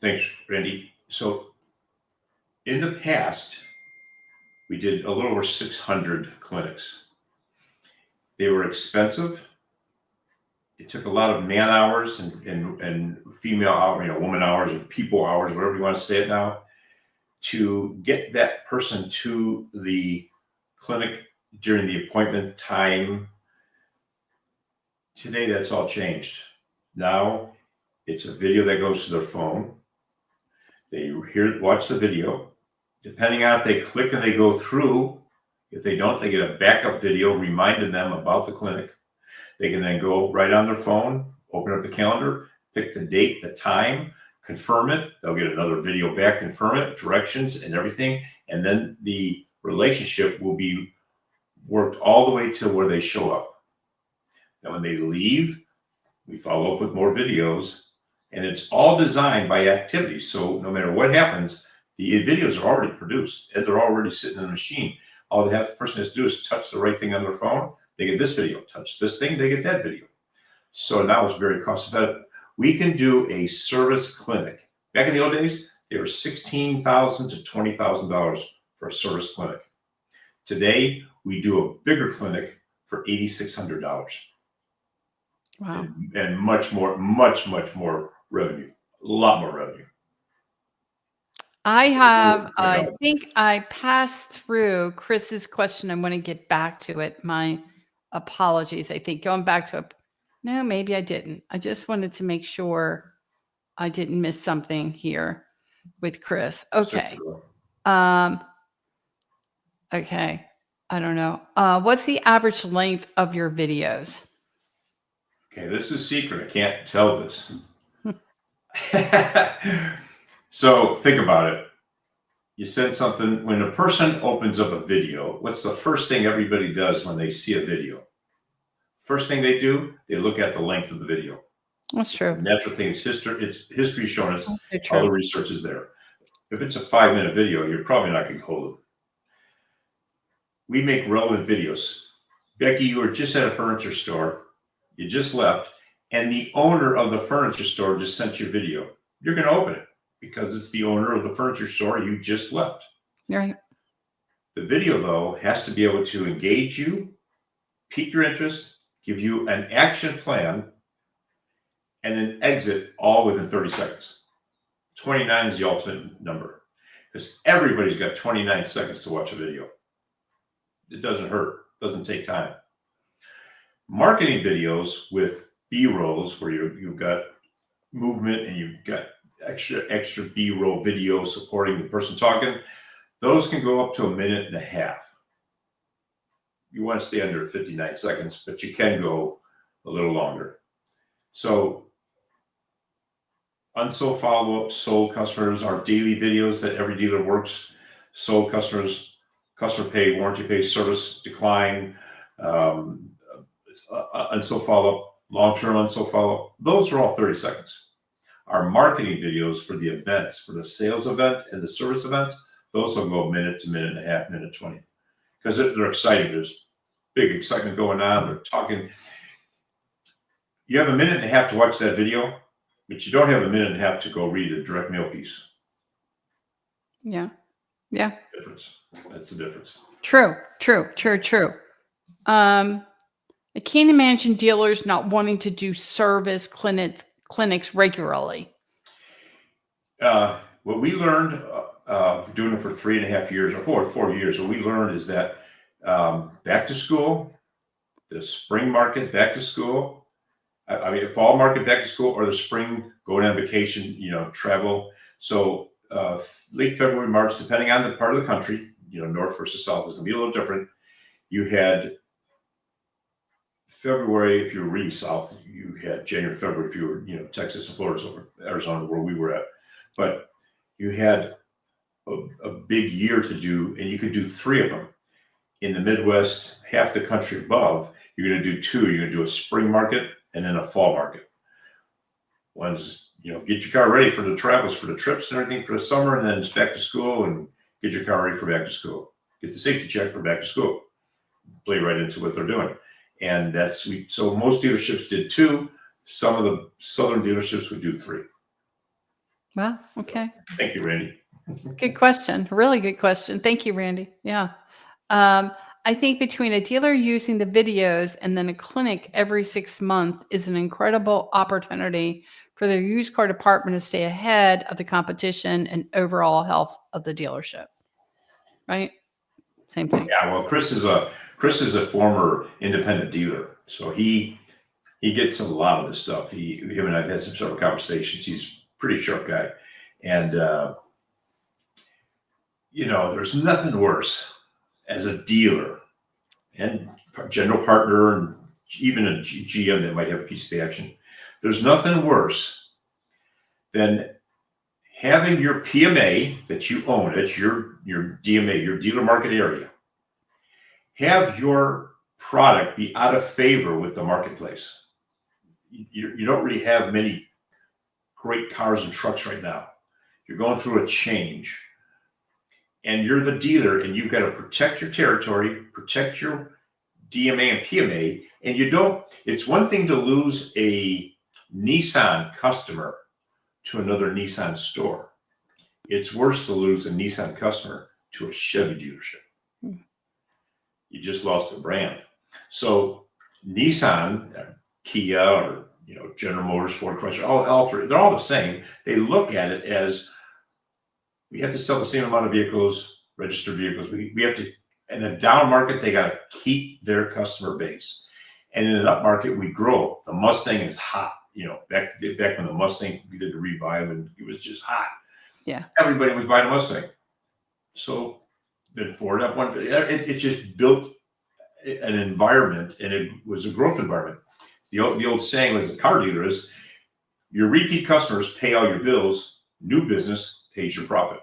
Thanks, Randy. So in the past, we did a little over 600 clinics. They were expensive. It took a lot of man hours and female hours, woman hours and people hours, whatever you want to say it now, to get that person to the clinic during the appointment time. Today, that's all changed. Now, it's a video that goes to their phone. They watch the video. Depending on if they click and they go through, if they don't, they get a backup video reminding them about the clinic. They can then go right on their phone, open up the calendar, pick the date, the time, confirm it. They'll get another video back, confirm it, directions and everything. And then the relationship will be worked all the way to where they show up. Now, when they leave, we follow up with more videos, and it's all designed by activity. So no matter what happens, the videos are already produced and they're already sitting in the machine. All the person has to do is touch the right thing on their phone. They get this video. Touch this thing, they get that video. So now it's very cost effective. We can do a service clinic. Back in the old days, they were $16,000 to $20,000 for a service clinic. Today, we do a bigger clinic for $8,600. Wow. And much more revenue, a lot more revenue. I think I passed through Chris's question. I want to get back to it. My apologies. I think going back to no, maybe I didn't. I just wanted to make sure I didn't miss something here with Chris. Okay. Okay. I don't know. What's the average length of your videos? Okay, this is secret. I can't tell this. So think about it. You send something, when a person opens up a video, what's the first thing everybody does when they see a video? First thing they do, they look at the length of the video. That's true. The natural thing is history showing us all the research is there. If it's a 5-minute video, you're probably not going to hold it. We make relevant videos. Becky, you were just at a furniture store. You just left, and the owner of the furniture store just sent you a video. You're going to open it because it's the owner of the furniture store you just left. Right. The video, though, has to be able to engage you, pique your interest, give you an action plan, and then exit all within 30 seconds. 29 is the ultimate number because everybody's got 29 seconds to watch a video. It doesn't hurt, doesn't take time. Marketing videos with B-rolls where you've got movement and you've got extra B-roll video supporting the person talking, those can go up to 1.5 minutes. You want to stay under 59 seconds, but you can go a little longer. So unsold follow-up, sold customers, our daily videos that every dealer works, sold customers, customer pay, warranty pay, service decline, unsold follow-up, long-term unsold follow-up, those are all 30 seconds. Our marketing videos for the events, for the sales event and the service events, those will go 1 minute to 1.5 minutes, 1:20, because they're exciting. There's big excitement going on. They're talking. You have 1.5 minutes to watch that video, but you don't have 1.5 minutes to go read a direct mail piece. Yeah. Difference. That's the difference. True. I can't imagine dealers not wanting to do service clinics regularly. What we learned doing it for 3.5 years or 4 years, what we learned is that back to school, the spring market back to school, I mean fall market back to school, or the spring going on vacation, travel. So late February, March, depending on the part of the country, north versus south is going to be a little different. You had February, if you were really south, you had January, February, if you were, Texas and Florida, over Arizona, where we were at. But you had a big year to do, and you could do 3 of them. In the Midwest, half the country above, you're going to do 2. You're going to do a spring market and then a fall market. One's, get your car ready for the travels, for the trips and everything for the summer, and then it's back to school and get your car ready for back to school. Get the safety check for back to school. Play right into what they're doing. And so most dealerships did 2. Some of the southern dealerships would do 3. Well, okay. Thank you, Randy. Good question. Really good question. Thank you, Randy. Yeah. I think between a dealer using the videos and then a clinic every 6 months is an incredible opportunity for the used car department to stay ahead of the competition and overall health of the dealership. Right? Same thing. Yeah. Well, Chris is a former independent dealer, so he gets a lot of this stuff. Him and I've had several conversations. He's a pretty sharp guy, and there's nothing worse as a dealer and general partner and even a GM that might have a piece of the action. There's nothing worse than having your PMA that you own, it's your DMA, your dealer market area, have your product be out of favor with the marketplace. You don't really have many great cars and trucks right now. You're going through a change. And you're the dealer, and you've got to protect your territory, protect your DMA and PMA. And it's one thing to lose a Nissan customer to another Nissan store. It's worse to lose a Nissan customer to a Chevy dealership. You just lost a brand. So Nissan, Kia, or General Motors, Ford, Chrysler, all 3, they're all the same. They look at it as we have to sell the same amount of vehicles, registered vehicles. We have to, in a down market, they got to keep their customer base. And in an up market, we grow. The Mustang is hot. Back when the Mustang, we did the revive and it was just hot. Yeah. Everybody was buying a Mustang. So then Ford F-150, it just built an environment, and it was a growth environment. The old saying was, a car dealer is, your repeat customers pay all your bills, new business pays your profit.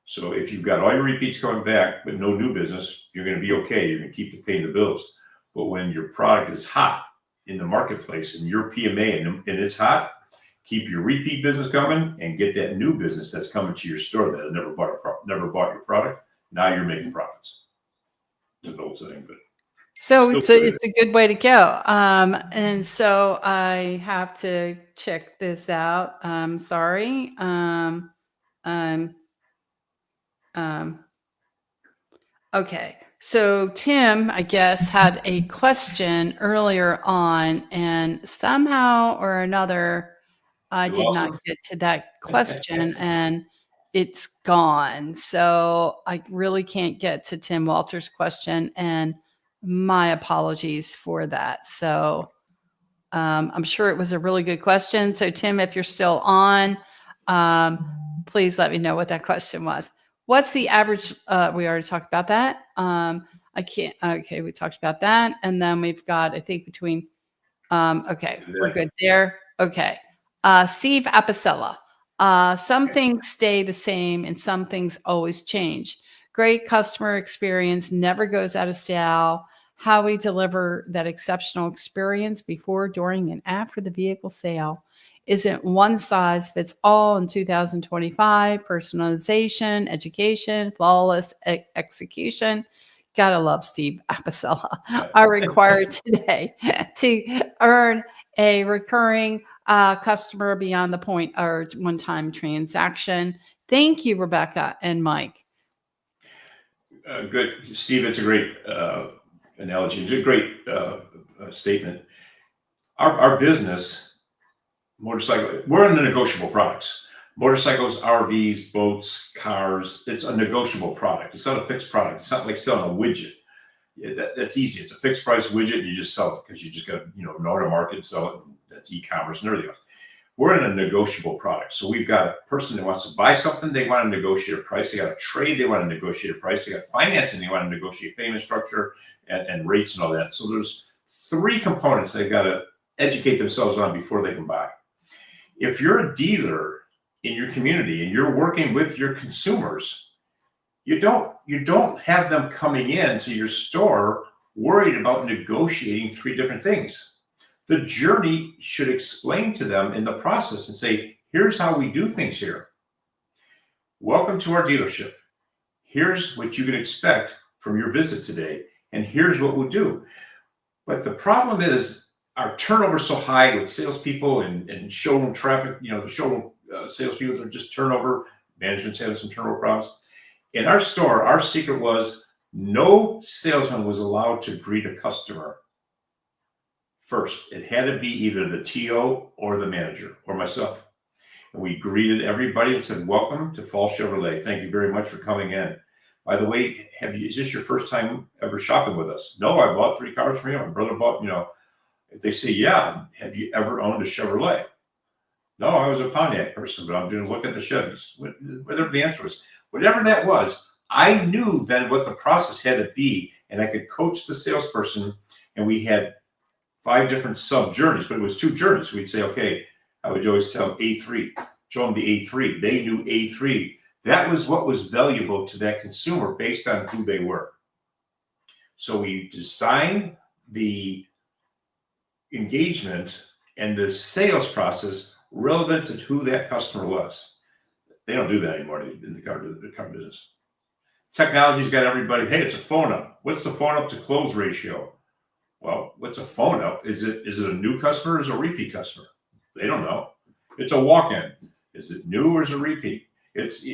So if you've got all your repeats coming back but no new business, you're going to be okay. You're going to keep paying the bills. But when your product is hot in the marketplace and your PMA and it's hot, keep your repeat business coming and get that new business that's coming to your store that never bought your product. Now you're making profits. It's an old saying, but so it's a good way to go. And so I have to check this out. Sorry. Okay. So Tim, I guess, had a question earlier on, and somehow or another, I You did lost not them? get to that question, and it's gone. So I really can't get to Tim Walter's question, and my apologies for that. So I'm sure it was a really good question. So Tim, if you're still on, please let me know what that question was. What's the average? We already talked about that. I can't. Okay, we talked about that, and then we've got, I think, between. Okay, we're good there. Okay, Steve Apicella. Some things stay the same, and some things always change. Great customer experience never goes out of style. How we deliver that exceptional experience before, during, and after the vehicle sale isn't one size fits all in 2025. Personalization, education, flawless execution. Gotta love Steve Apicella. Are required today to earn a recurring customer beyond the point or one-time transaction. Thank you, Rebecca and Mike. Good, Steve. It's a great analogy. It's a great statement. Our business, motorcycle, we're in the negotiable products. Motorcycles, RVs, boats, cars. It's a negotiable product. It's not a fixed product. It's not like selling a widget. That's easy. It's a fixed price widget, and you just sell it because you just got to know how to market, sell it. And that's e-commerce and everything else. We're in a negotiable product. So we've got a person that wants to buy something, they want to negotiate a price. They got a trade, they want to negotiate a price. They got financing, they want to negotiate payment structure and rates and all that. So there's three components they've got to educate themselves on before they can buy. If you're a dealer in your community and you're working with your consumers, you don't have them coming into your store worried about negotiating three different things. The journey should explain to them in the process and say, here's how we do things here. Welcome to our dealership. Here's what you can expect from your visit today. And here's what we'll do. But the problem is our turnover is so high with salespeople and showroom traffic. The showroom salespeople are just turnover. Management's having some turnover problems. In our store, our secret was no salesman was allowed to greet a customer first. It had to be either the TO or the manager or myself. And we greeted everybody and said, welcome to Faul Chevrolet. Thank you very much for coming in. By the way, is this your first time ever shopping with us? No, I bought 3 cars from you. My brother bought, if they say, yeah, have you ever owned a Chevrolet? No, I was a Pontiac person, but I'm going to look at the Chevys. Whatever the answer was, whatever that was, I knew then what the process had to be, and I could coach the salesperson. And we had 5 different sub journeys, but it was 2 journeys. We'd say, okay, I would always tell them A3, show them the A3. They knew A3. That was what was valuable to that consumer based on who they were. So we designed the engagement and the sales process relevant to who that customer was. They don't do that anymore in the car business. Technology's got everybody, hey, it's a phone up. What's the phone up to close ratio? Well, what's a phone up? Is it a new customer or is it a repeat customer? They don't know. It's a walk-in. Is it new or is it repeat? That's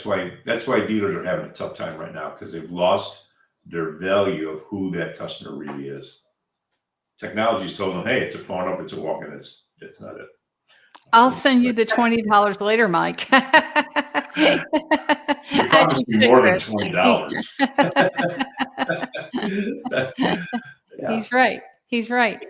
why dealers are having a tough time right now, because they've lost their value of who that customer really is. Technology's told them, hey, it's a phone up, it's a walk-in. It's not it. I'll send you the $20 later, Mike. You promised me more than $20. Yeah. He's right. He's right.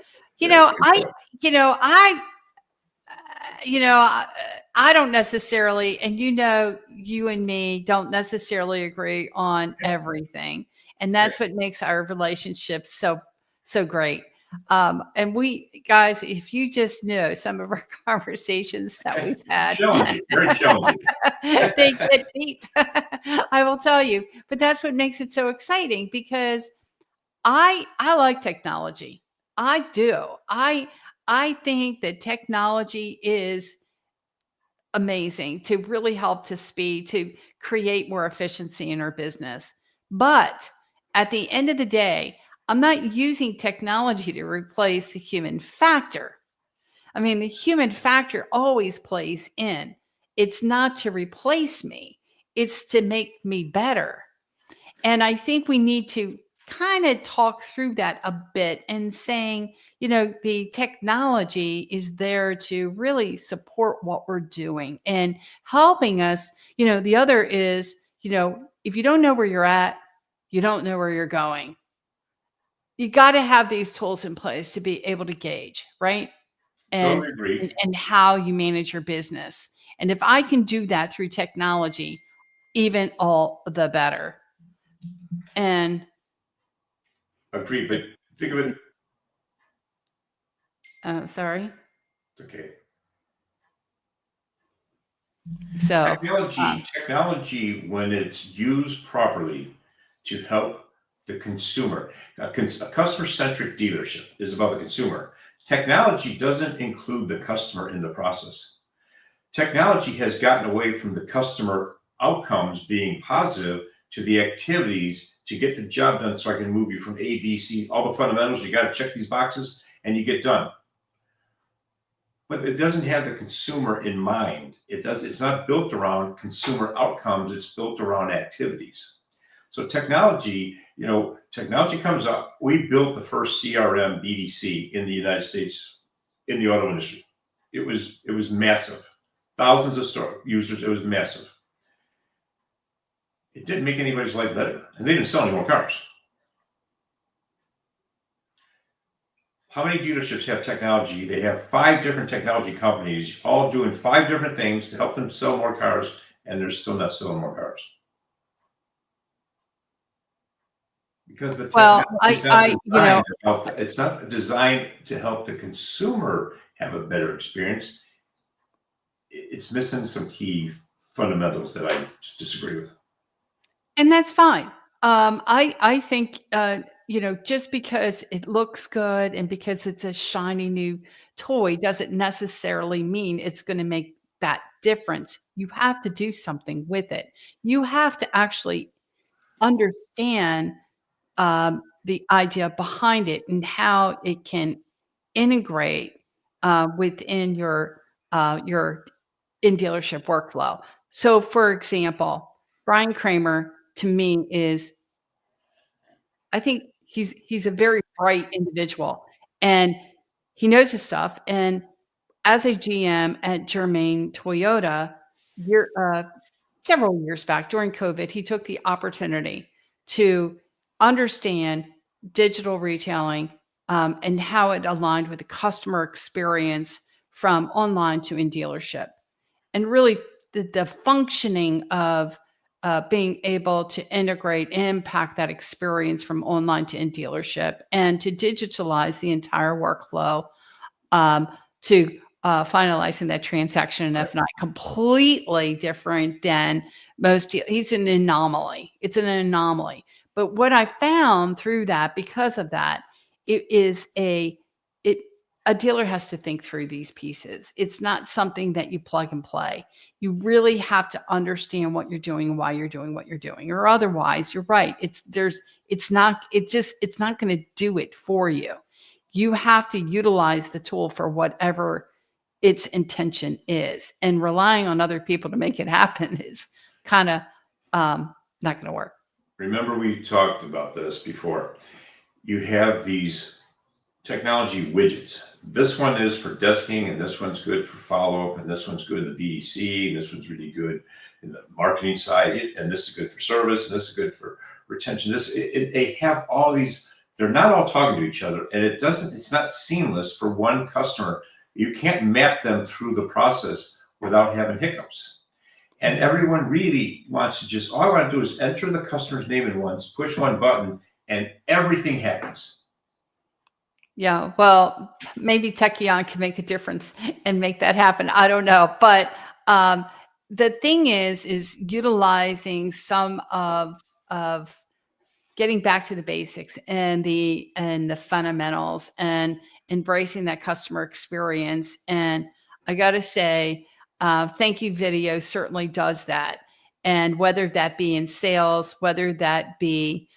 I don't necessarily, and you and me don't necessarily agree on everything. And that's what makes our relationship so great. And we guys, if you just know some of our conversations that we've had, challenging, very challenging. They get deep. I will tell you, but that's what makes it so exciting, because I like technology. I do. I think that technology is amazing to really help to create more efficiency in our business. But at the end of the day, I'm not using technology to replace the human factor. I mean, the human factor always plays in. It's not to replace me. it's to make me better. And I think we need to kind of talk through that a bit and saying, the technology is there to really support what we're doing and helping us. The other is, if you don't know where you're at, you don't know where you're going. You got to have these tools in place to be able to gauge, right? And, Totally agree. and how you manage your business. And if I can do that through technology, even all the better. And Agree, but think of it. sorry. Okay. So, Technology, when it's used properly to help the consumer, a customer-centric dealership is about the consumer. Technology doesn't include the customer in the process. Technology has gotten away from the customer outcomes being positive to the activities to get the job done so I can move you from A, B, C, all the fundamentals. You got to check these boxes and you get done. But it doesn't have the consumer in mind. It's not built around consumer outcomes. It's built around activities. So technology comes up. We built the first CRM BDC in the United States in the auto industry. It was massive. Thousands of store users. It was massive. It didn't make anybody's life better. And they didn't sell any more cars. How many dealerships have technology? They have 5 different technology companies, all doing 5 different things to help them sell more cars, and they're still not selling more cars. Because the technology it's not designed to help the consumer have a better experience. It's missing some key fundamentals that I just disagree with. and that's fine. I think, just because it looks good and because it's a shiny new toy doesn't necessarily mean it's going to make that difference. You have to do something with it. You have to actually understand the idea behind it and how it can integrate within your in dealership workflow. So, for example, Brian Kramer to me is, I think he's a very bright individual, and he knows his stuff. And as a GM at Germain Toyota, year several years back during COVID, he took the opportunity to understand digital retailing, and how it aligned with the customer experience from online to in dealership. And really, the functioning of being able to integrate and impact that experience from online to in dealership and to digitalize the entire workflow, to finalizing that transaction. And if not completely different than he's an anomaly. It's an anomaly. But what I found through that, because of that, it is a dealer has to think through these pieces. It's not something that you plug and play. You really have to understand what you're doing and why you're doing what you're doing, or otherwise, you're right. It's not going to do it for you. You have to utilize the tool for whatever its intention is, and relying on other people to make it happen is kind of not going to work. Remember, we talked about this before. You have these technology widgets. This one is for desking, and this one's good for follow-up, and this one's good in the BDC, and this one's really good in the marketing side, and this is good for service, and this is good for retention. They have all these. They're not all talking to each other, and it's not seamless for one customer. You can't map them through the process without having hiccups. And everyone really wants to all I want to do is enter the customer's name in once, push one button, and everything happens. Yeah, well, maybe Techion can make a difference and make that happen. I don't know. But the thing is utilizing some of getting back to the basics and the fundamentals and embracing that customer experience. And I got to say, thank you video certainly does that. And whether that be in sales, whether that be,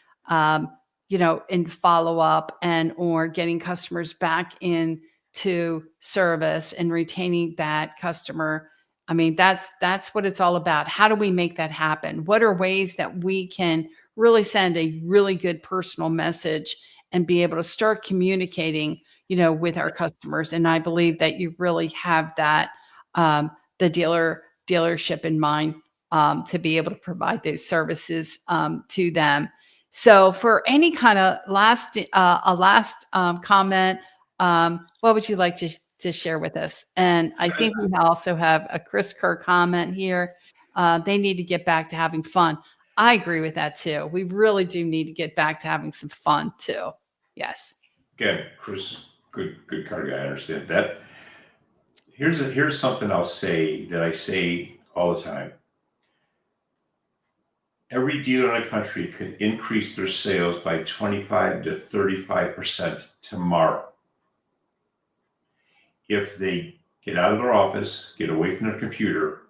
in follow up or getting customers back into service and retaining that customer I mean, that's what it's all about. How do we make that happen? What are ways that we can really send a really good personal message and be able to start communicating, with our customers? And I believe that you really have that, the dealership in mind, to be able to provide those services, to them. So, for any kind of last comment, what would you like to share with us? And I think we also have a Chris Kerr comment here. They need to get back to having fun. I agree with that too. We really do need to get back to having some fun too. Yes. Again, Chris, good car guy. I understand that. Here's something I'll say that I say all the time. Every dealer in the country could increase their sales by 25 to 35% tomorrow if they get out of their office, get away from their computer,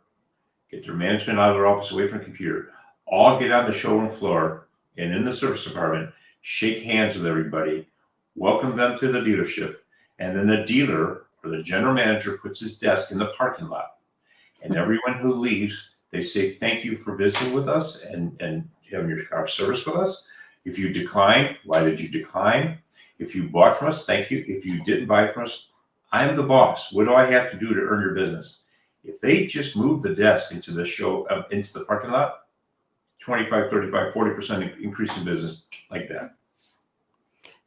get their management out of their office, away from the computer, all get on the showroom floor and in the service department, shake hands with everybody, welcome them to the dealership, and then the dealer or the general manager puts his desk in the parking lot. And everyone who leaves, they say, thank you for visiting with us and having your car serviced with us. If you decline, why did you decline? If you bought from us, thank you. If you didn't buy from us, I'm the boss. What do I have to do to earn your business? If they just move the desk into the parking lot, 25, 35, 40% increase in business like that.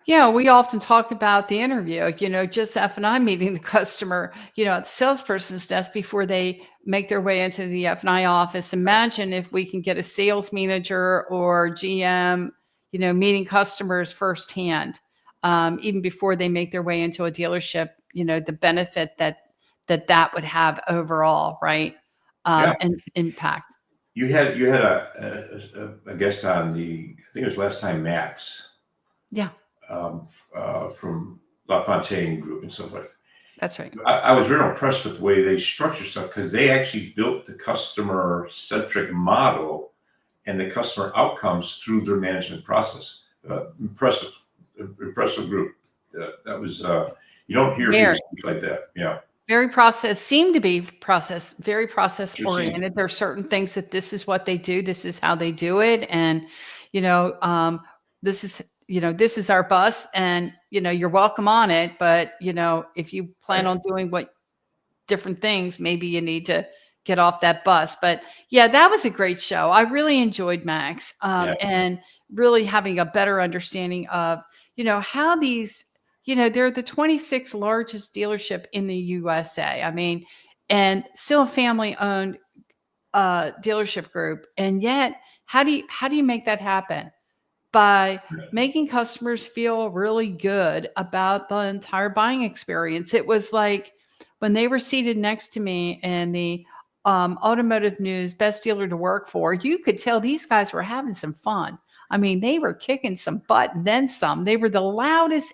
Yeah, we often talk about the interview, just F&I meeting the customer, at the salesperson's desk before they make their way into the F&I office. Imagine if we can get a sales manager or GM, meeting customers firsthand, even before they make their way into a dealership, the benefit that would have overall, right? Yeah. And impact. You had a guest on I think it was last time, Max. Yeah. From LaFontaine Group and so forth. That's right. I was very impressed with the way they structure stuff because they actually built the customer-centric model and the customer outcomes through their management process. Impressive group. That was you don't hear people speak like that. Yeah. Very very process oriented. There are certain things that this is what they do. This is how they do it. And, this is our bus and, you're welcome on it. But, if you plan on doing different things, maybe you need to get off that bus. But yeah, that was a great show. I really enjoyed Max, and really having a better understanding of, how these, they're the 26th largest dealership in the USA. I mean, and still a family owned dealership group. And yet, how do you make that happen? By making customers feel really good about the entire buying experience. It was like when they were seated next to me in the Automotive News Best Dealer to Work For, you could tell these guys were having some fun. I mean, they were kicking some butt and then some. They were the loudest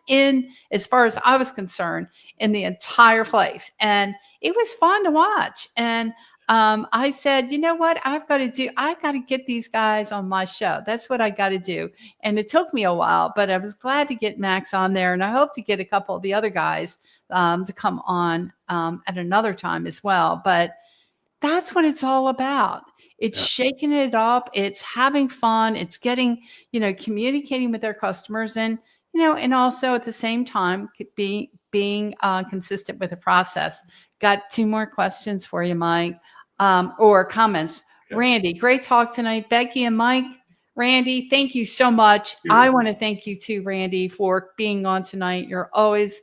as far as I was concerned, in the entire place. And it was fun to watch. And I said, you know what I've got to get these guys on my show. That's what I got to do. And it took me a while, but I was glad to get Max on there. And I hope to get a couple of the other guys to come on at another time as well. But that's what it's all about. It's shaking it up. It's having fun. It's getting, communicating with their customers and, and also at the same time being consistent with the process. Got 2 more questions for you, Mike. Or comments. Yeah. Randy, great talk tonight. Becky and Mike. Randy, thank you so much. I want to thank you too, Randy, for being on tonight. You're always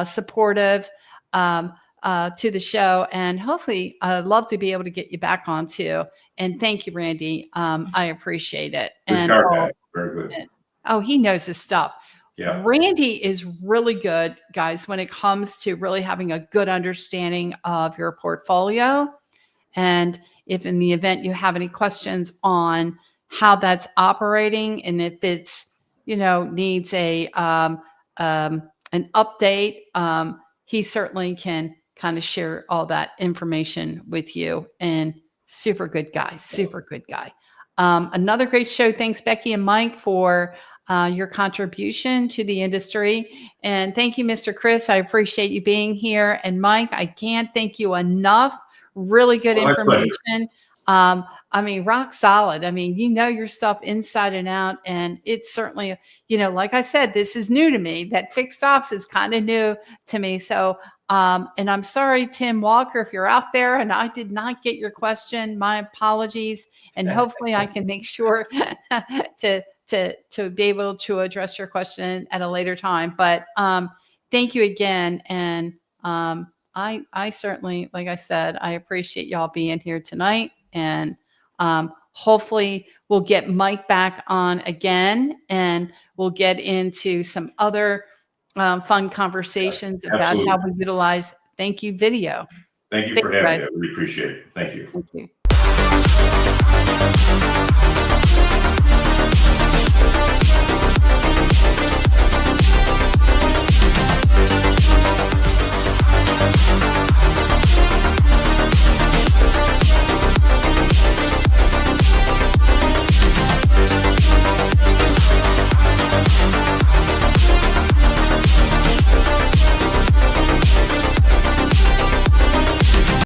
supportive to the show, and hopefully I'd love to be able to get you back on too. And thank you, Randy. I appreciate it. Good very good. He knows his stuff. Yeah. Randy is really good, guys, when it comes to really having a good understanding of your portfolio. And if in the event you have any questions on how that's operating, and if it's, needs an update, he certainly can kind of share all that information with you. And super good guy. Another great show. Thanks, Becky and Mike, for your contribution to the industry. And thank you, Mr. Chris. I appreciate you being here. And Mike, I can't thank you enough. Really good My pleasure. information. I mean, rock solid. I mean, you know your stuff inside and out. And it's certainly, you know, like I said, this is new to me. That fixed ops is kind of new to me. So, and I'm sorry, Tim Walker, if you're out there and I did not get your question, my apologies. And hopefully I can make sure to be able to address your question at a later time. But thank you again. And I certainly, like I said, I appreciate y'all being here tonight. And hopefully we'll get Mike back on again, and we'll get into some other fun conversations about how we utilize Thank You video. Thank you for having me. I really appreciate it. Thank you. Thank you.